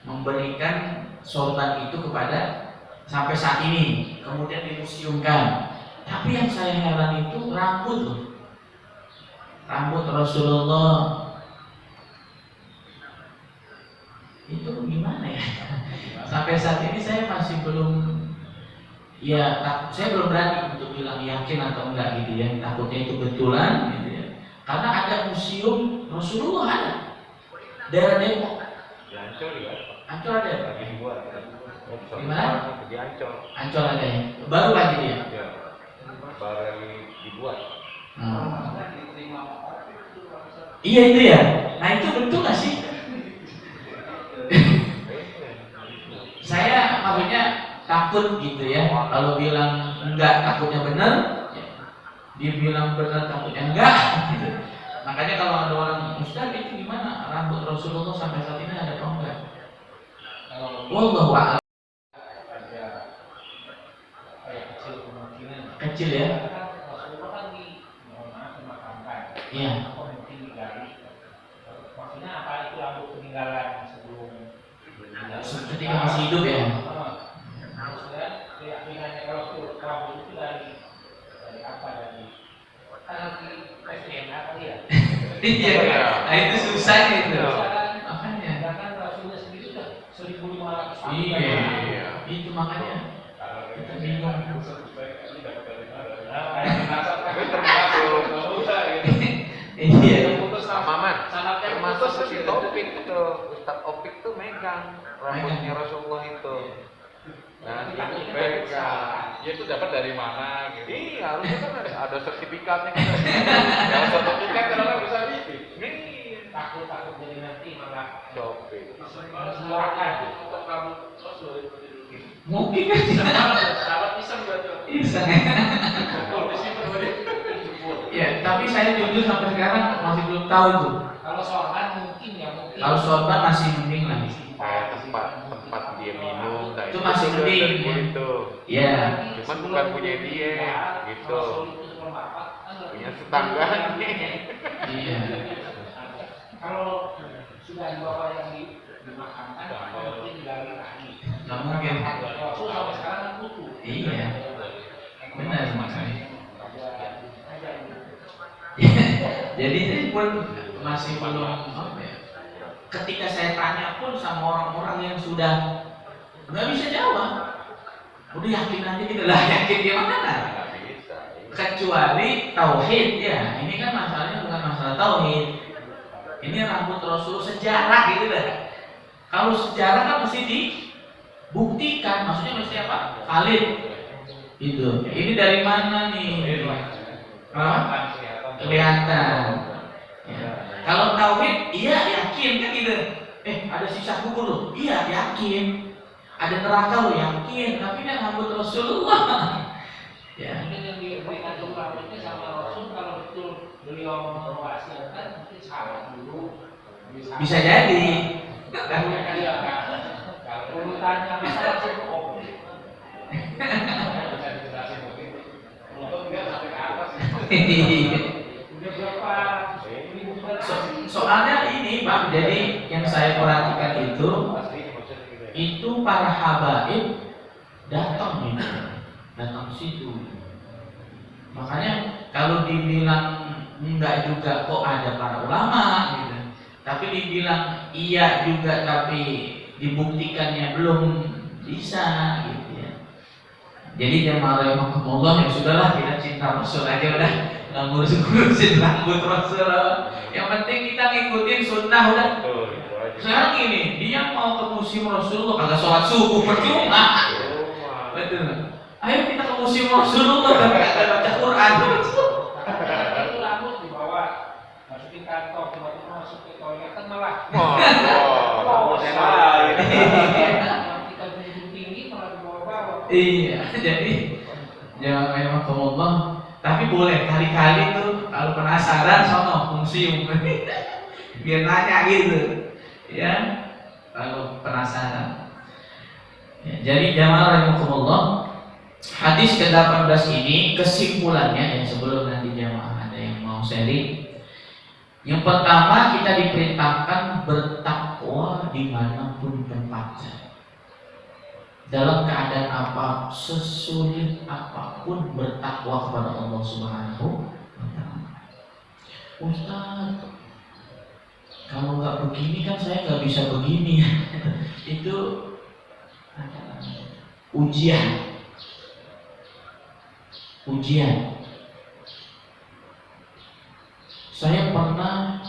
memberikan sorban itu kepada sampai saat ini, kemudian dimuseumkan. Tapi yang saya heran itu rambut loh, rambut Rasulullah itu gimana ya? Sampai saat ini saya masih belum, ya saya belum berani untuk bilang yakin atau enggak gitu ya. Takutnya itu betulan gitu ya. Karena ada museum Rasulullah ada daerah Depok. Ancol ya? Ancol ada ya? Di mana? Di Ancol. Ancol ada ya? Baru lagi dia? Ya, baru dibuat. Iya itu ya. Nah itu betul nggak sih? Saya maksudnya takut gitu ya. Kalau bilang enggak takutnya benar, dia bilang benar takutnya enggak. Gitu. Makanya kalau ada orang Ustaz itu gimana rambut Rasulullah sampai saat ini ada atau enggak? Wallahu a'lam. Kecil ya. Iya. Maksudnya apa itu rambut peninggalan sebelum Ketika masih hidup ya. Maksudnya keyakinannya kalau rambut itu dari apa, dari tes DNA kali ya? Iya. Nah itu susah gitu. Makanya. Bahkan Rasulullah sendiri sudah 1500 tahun. Iya. Itu makanya kita bingung. Iya. Maman, termasuk si Topik itu, Ustadz Opik tuh megang rambutnya Rasulullah itu. Nah, itu pegang. Ya itu dapat dari mana gitu? Iya, harusnya kan ada sertifikatnya. Yang sertifikat karena bisa gitu. Takut jadi nanti malah Topik. menyuarakan Untuk kamu Mungkin kan sahabat pisang berarti. bisa. Ya, tapi saya jujur sampai sekarang masih belum tahu itu. kalau sorban mungkin ya mungkin. Kalau sorban masih mending lah. Kayak tempat dia minum, nah Itu masih mending, ya. Itu. Iya. Cuman bukan punya dia, gitu. Punya tetangga. Iya. Kalau sudah dibawa yang dimakamkan, mungkin digali lagi. Nggak mungkin. Rasul sampai sekarang kan utuh. Iya. Benar makanya. Jadi ini pun masih belum apa ya. Ketika saya tanya pun sama orang-orang yang sudah nggak bisa jawab. Udah yakin aja gitu lah, yakin gimana? Kecuali tauhid ya. Ini kan masalahnya bukan masalah tauhid. Ini rambut Rasul sejarah gitu lah. Kalau sejarah kan mesti dibuktikan, maksudnya mesti apa? Valid. Itu. Ini dari mana nih? Kelihatan. Ya. Kalau tauhid, iya yakin kan gitu. Ada sisa kubur loh, iya yakin. Ada neraka loh, yakin. Tapi kan rambut Rasulullah. Ya. Mungkin yang diberikan rambutnya sama Rasul kalau betul beliau mewasiatkan mungkin salah dulu. Bisa jadi. Iya kan. Kalau urutannya masalah cukup. Untuk dia sampai ke atas. Udah berapa? Soalnya ini Pak, jadi yang saya perhatikan itu para habaib datang gitu, datang situ. Makanya kalau dibilang enggak juga kok ada para ulama gitu. Tapi dibilang iya juga tapi dibuktikannya belum bisa gitu ya. Jadi jamaah rahimakumullah, ya sudahlah, kita cinta Rasul aja udah, nggak ngurus-ngurusin rambut Rasul. Yang penting kita ngikutin sunnah udah. Sekarang gini, dia mau ke museum Rasulullah kagak sholat subuh percuma. Betul. Ayo kita ke museum Rasulullah tapi nggak baca Quran. Itu rambut dibawa, masukin kantong, tiba-tiba masuk ke toilet kan malah. Rambutnya lain. Yang kita junjung tinggi malah dibawa-bawa. Iya, jadi ya memang Allah. Tapi boleh kali-kali tuh kalau penasaran sono museum biar nanya gitu, ya kalau penasaran. Ya, jadi jamaah rahimakumullah, hadis ke-18 ini kesimpulannya, yang sebelum nanti jamaah ada yang mau sharing. Yang pertama, kita diperintahkan bertakwa dimanapun tempatnya. Dalam keadaan apa, sesulit apapun bertakwa kepada Allah Subhanahu wa Ta'ala. Ustaz, kalau nggak begini kan saya nggak bisa begini. Itu ujian. Saya pernah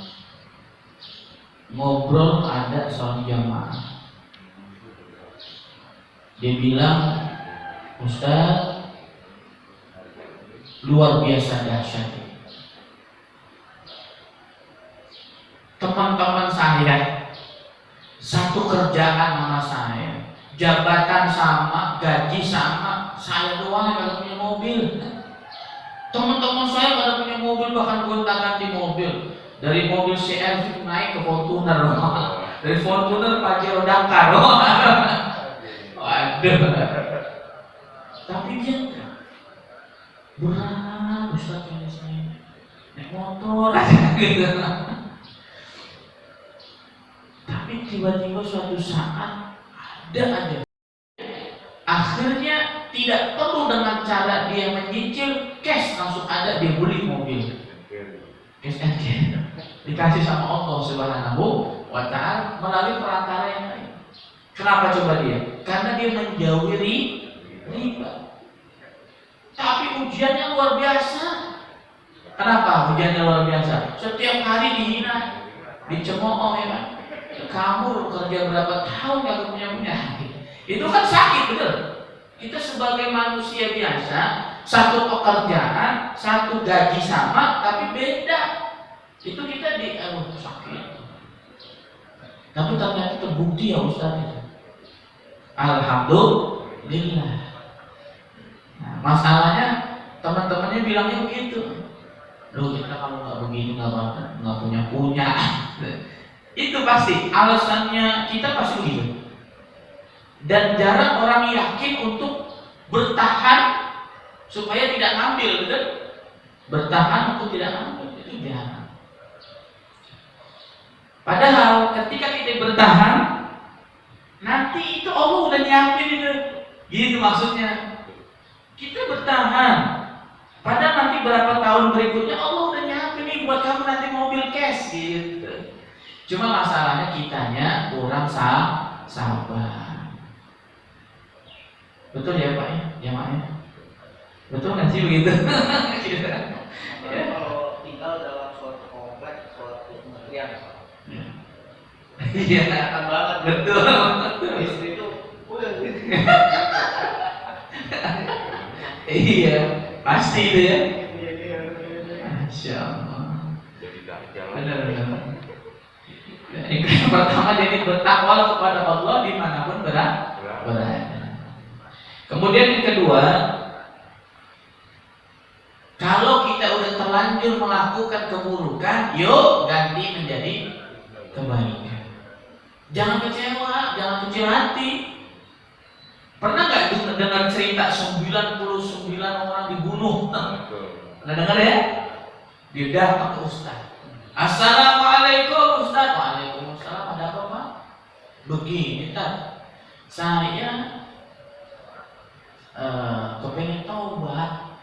ngobrol ada seorang jamaah. Dia bilang, Ustaz, luar biasa dahsyat. Teman-teman saya satu kerjaan sama saya, jabatan sama, gaji sama, saya doang yang gak punya mobil. Teman-teman saya gak punya mobil, bahkan gonta-ganti mobil. Dari mobil CR naik ke Fortuner, dari Fortuner Pajero Dakar. Waduh. Tapi dia berat, Ustaz, ini saya naik motor aja gitu. Tapi tiba-tiba suatu saat ada aja. Akhirnya tidak perlu dengan cara dia menyicil, cash langsung ada, dia beli mobil. Cash and cash. Dikasih sama Allah Subhanahu wa Ta'ala melalui perantara yang lain. Kenapa coba dia? Karena dia menjauhi riba. Tapi ujiannya luar biasa. Kenapa ujiannya luar biasa? Setiap hari dihina, dicemooh, ya kan? Kamu kerja berapa tahun gak punya. Itu kan sakit, betul? Kita sebagai manusia biasa, satu pekerjaan, satu gaji sama, tapi beda. Itu kita sakit. Tapi ternyata terbukti ya Ustaz. Alhamdulillah. Nah, masalahnya teman-temannya bilangnya begitu. Loh, kita kalau nggak begini nggak punya. Itu pasti alasannya, kita pasti begitu. Dan jarang orang yakin untuk bertahan supaya tidak ngambil, betul? Bertahan untuk tidak ngambil itu jarang. Padahal ketika kita bertahan, nanti itu Allah udah nyiapin itu. Gitu maksudnya. Kita bertahan. Padahal nanti berapa tahun berikutnya Allah udah nyiapin nih buat kamu nanti mobil cash gitu. Cuma masalahnya kitanya kurang sabar. Betul ya Pak ya? Jamaahnya? Betul nggak sih begitu? Kalau tinggal dalam suatu kompleks, suatu kementerian, Iya, kelihatan banget. betul. Istri itu, Iya, pasti itu ya. Masya Allah. Jadi dah jalan. Benar-benar. Yang pertama, jadi bertakwa kepada Allah dimanapun berada. Kemudian yang kedua, kalau kita udah terlanjur melakukan keburukan, yuk ganti menjadi kebaikan. Jangan kecewa, jangan kecil hati. Pernah nggak dengar cerita 99 orang dibunuh? Pernah dengar ya? Dia datang ke Ustaz. Assalamualaikum Ustaz. Waalaikumsalam. Ada apa Pak? Begini Ustaz, saya kepengen taubat.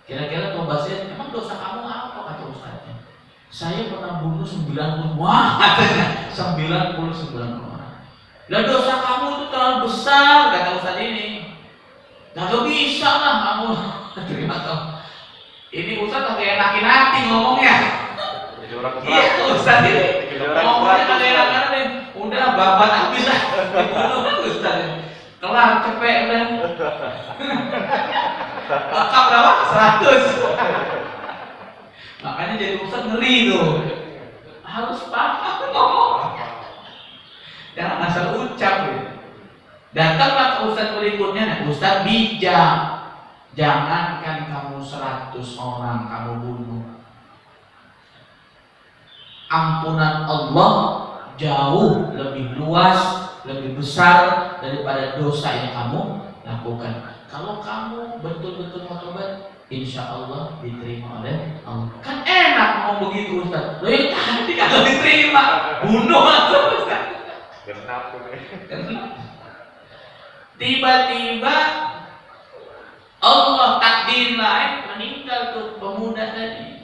Kira-kira taubat saya, emang dosa kamu apa? Kata Ustaznya. Saya pernah bunuh 90. Wah, katanya 99 orang. Lah dosa kamu itu terlalu besar, kata Ustaz ini. Gak bisa lah kamu. Ini Ustaz kagak enak-enakin ngomongnya. Jadi orang Iya Ustaz ini ngomongnya kagak enak-enakin. Udah babat habis lah. Dibunuh kan Ustaz ini. Kelar kelar cepet udah. Lengkap berapa? 100. Makanya jadi ustaz ngeri tuh. Harus paham ngomong. Jangan asal ucap gitu. Datanglah ke ustaz berikutnya, nah, ustaz bijak. Jangankan kamu 100 orang kamu bunuh. Ampunan Allah jauh lebih luas, lebih besar daripada dosa yang kamu lakukan. Kalau kamu betul-betul mau tobat, insya Allah diterima oleh Allah. Kan enak ngomong begitu Ustaz. Loh ya tadi kalau diterima, bunuh atau Ustaz. Tiba-tiba Allah takdir lain meninggal tuh pemuda tadi.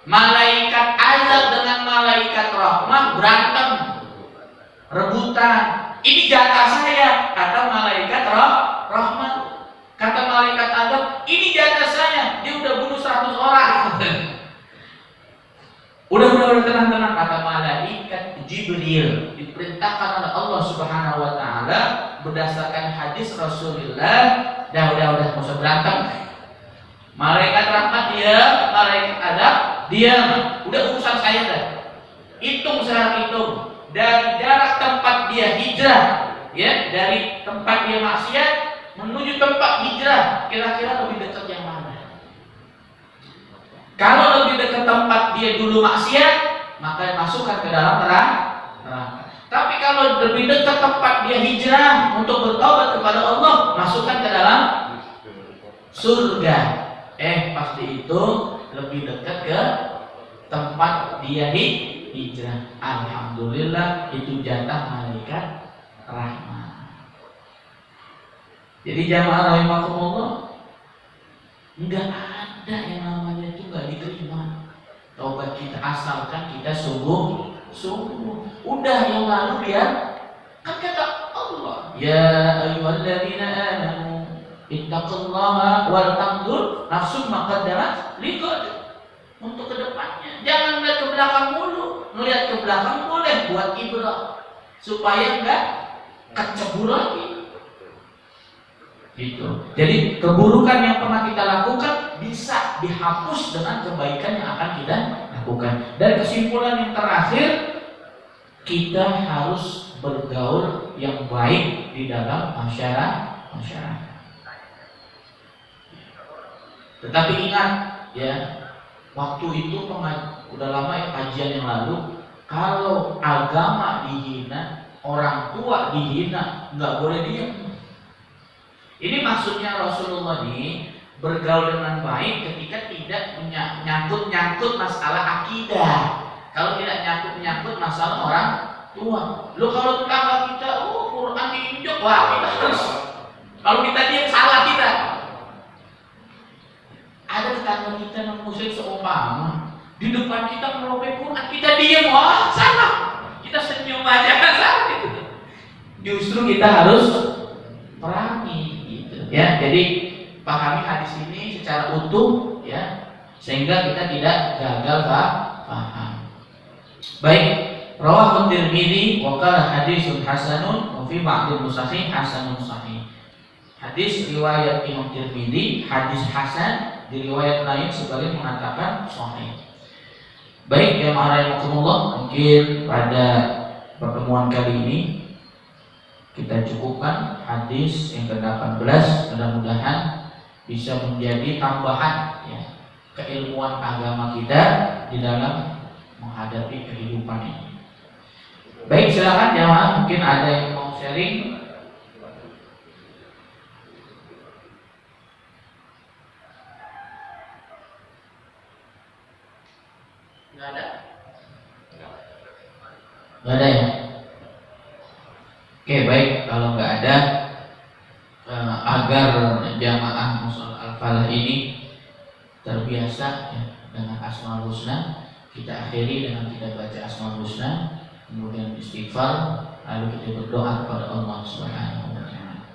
Malaikat azab dengan malaikat rahmat berantem, rebutan. Ini jatah saya, kata malaikat rahmat. Kata malaikat azab, ini jatah saya. Dia udah bunuh 100 orang. Udah tenang, kata malaikat Jibril. Diperintahkan oleh Allah Subhanahu wa taala berdasarkan hadis Rasulullah, udah enggak usah berantem. Malaikat rahmat diam, malaikat azab diam. Udah urusan saya dah. Hitung dari jarak tempat dia hijrah, ya, dari tempat dia maksiat menuju tempat hijrah, kira-kira lebih dekat yang mana? Kalau lebih dekat tempat dia dulu maksiat, maka masukkan ke dalam neraka. Tapi kalau lebih dekat tempat dia hijrah untuk bertobat kepada Allah, masukkan ke dalam surga. Pasti itu lebih dekat ke tempat dia hijrah. Alhamdulillah itu jatah malaikat rahmat. Jadi jamaah rahimakumullah, enggak ada yang namanya itu enggak diterima taubat kita asalkan kita sungguh. Udah yang lalu biar, kan kata Allah, ya ayyuhalladzina amanu ittaqullaha wal tanzur nafsum ma qaddamat liqad. Untuk kedepannya jangan lihat ke belakang mulu. Melihat ke belakang boleh buat ibrah supaya enggak kecebur lagi. Gitu. Jadi keburukan yang pernah kita lakukan bisa dihapus dengan kebaikan yang akan kita lakukan. Dan kesimpulan yang terakhir, kita harus bergaul yang baik di dalam masyarakat. Tetapi ingat ya, waktu itu udah lama ya kajian yang lalu, kalau agama dihina, orang tua dihina, nggak boleh diam. Ini maksudnya Rasulullah ini bergaul dengan baik ketika tidak nyangkut masalah akidah. Kalau tidak nyangkut masalah orang tua. Lo kalau tetangga kita, Quran diinjak, wah kita harus. Kalau kita diam salah kita. Ada tetangga kita non muslim seumpama di depan kita merobek Quran, kita diam, wah salah. Kita senyum aja salah gitu. Justru kita harus perangi gitu ya. Jadi pahami hadis ini secara utuh ya, sehingga kita tidak gagal paham. Baik, rawahu Tirmidzi wa qala hadisun hasanun wa fi ba'dil musahih hasanun sahih. Hadis riwayat Imam Tirmidzi hadis hasan, di riwayat lain sebagian mengatakan sahih. Baik, jamaah rahimakumullah, mungkin pada pertemuan kali ini kita cukupkan hadis yang ke-18. Mudah-mudahan bisa menjadi tambahan ya, keilmuan agama kita di dalam menghadapi kehidupan ini. Baik, silakan jamaah, mungkin ada yang mau sharing. Nggak ada ya? Oke, baik, kalau nggak ada, agar jamaah Mushaf Al-Falah ini terbiasa ya, dengan Asmaul Husna, kita akhiri dengan kita baca Asmaul Husna, kemudian istighfar, lalu kita berdoa kepada Allah Subhanahu wa taala.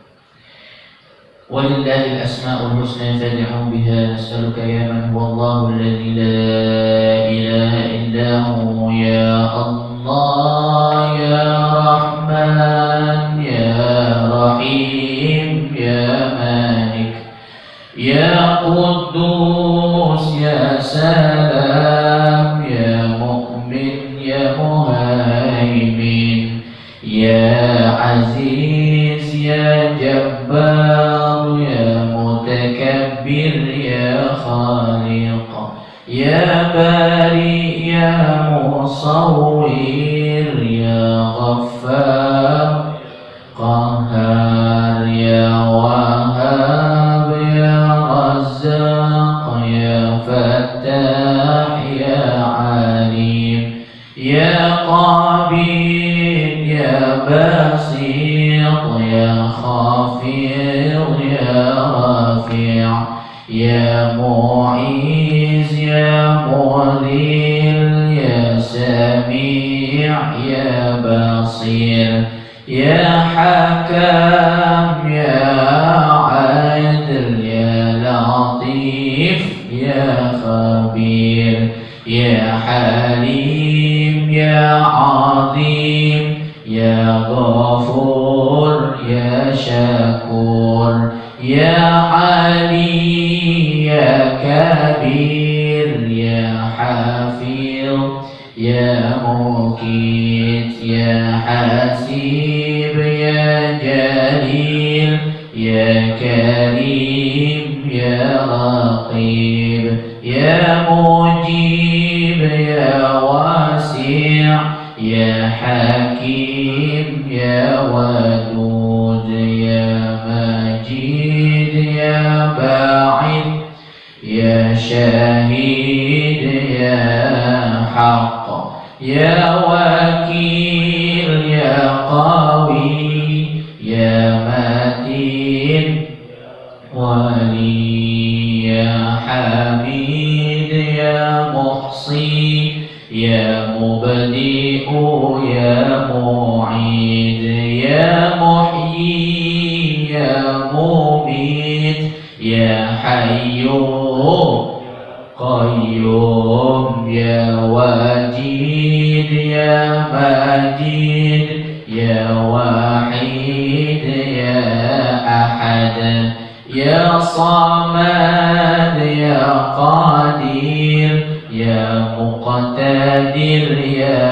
Walillahil asmaul husna fad'u biha, nas'aluka ya man huwallahu alladzi la ilaha illa hu, ya Allah ya Rahman ya Rahim يا مصور يا غفار قهار يا وهاب يا رزاق يا فتاح يا عليم يا قابل يا بسيط يا خافض يا رافع يا معيز يا مذل يا سميع يا بصير يا حكم يا عدل يا لطيف يا خبير يا حليم يا عظيم يا غفور يا شكور يا علي يا كبير يا حفيظ يا مقيت يا حسيب يا جليل يا كريم يا رقيب يا مجيب يا واسع يا حكيم يا ودود يا مجيد يا باعث يا شهيد يا حق يا وكيل يا قوي يا متين ولي يا حميد يا محصي يا مبدئ يا معيد يا محيي يا مميت يا حي قيوم يا واجد يا مجيد يا وحيد يا أحد يا صمد يا قدير يا مقتدر يا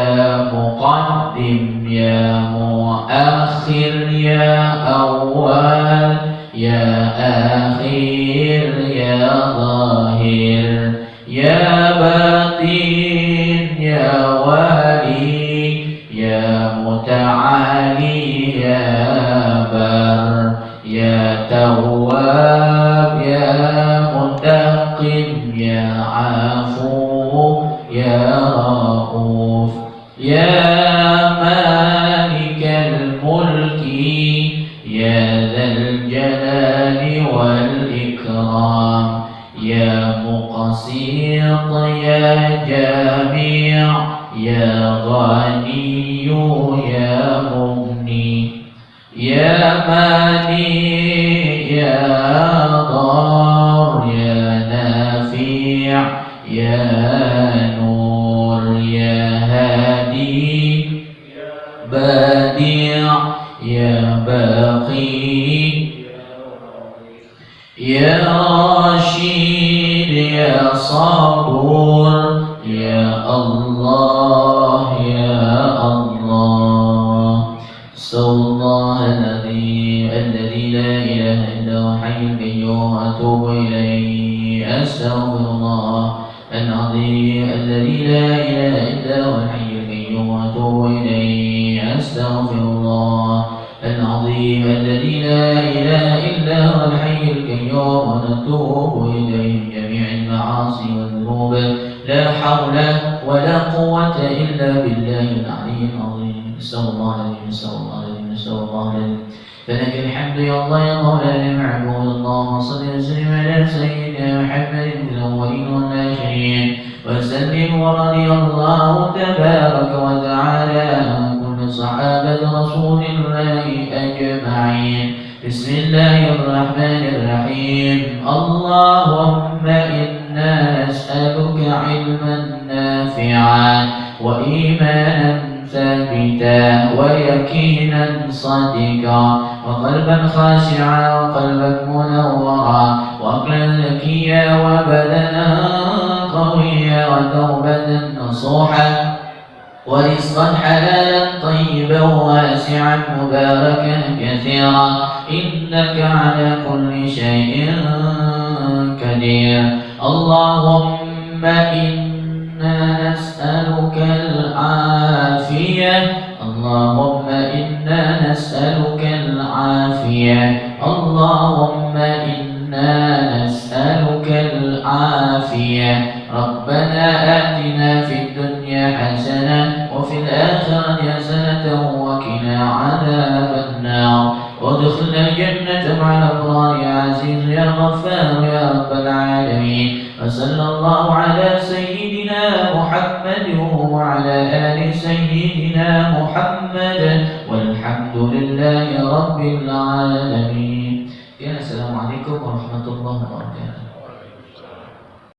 مقدم يا مؤخر يا أول يا آخر يا ظاهر يا باطن يا ولي يا متعالي يا بر يا تواب يا منتقم يا عفو يا رؤوف يا مالك الملك يا ذا الجلال والإكرام يا مقسط يا جميع يا غني يا مغني يا ماني يا ضار يا نافع يا نور يا هادي بديع يا باقي يا رشيد يا صبور يا الله يا الله. استغفر الله الذي لا إله إلا هو الحي القيوم وأتوب إليه. أستغفر الله العظيم الذي لا إله إلا هو الحي القيوم وأتوب إليه. أستغفر الله العظيم الذي لا إله إلا هو الحي القيوم ونتوب إليه من جميع المعاصي والذنوب. لا حول ولا قوة إلا بالله العلي العظيم. استغفر الله العظيم استغفر الله العظيم استغفر الله العظيم. فلك الحمد يا الله يا مولانا المعبود. اللهم صل وسلم على سيدنا محمد في الأولين والآخرين وسلم. ورضي الله تبارك وتعالى عن كل صحابة رسول الله أجمعين. بسم الله الرحمن الرحيم. اللهم إنا نسألك علما نافعا وإيمانا ثابتا ويقينا صادقا وقلبا خاشعا وقلبا منورا وعقلا ذكيا وبدنا قويا وتوبة نصوحا ورزقا حلالا طيبا واسعا مباركا كثيرا إنك على كل شيء قدير. اللهم إنا إنا نسألك العافية اللهم إنا نسألك العافية اللهم إنا نسألك العافية ربنا آتنا في الدنيا حسنة وفي الآخرة حسنة وقنا عذاب النار وادخلنا الجنة مع الأبرار يا عزيز يا غفار يا رب العالمين وصلى الله على سيدنا محمد وعلى آل سيدنا محمد والحمد لله رب العالمين. السلام عليكم ورحمة الله وبركاته.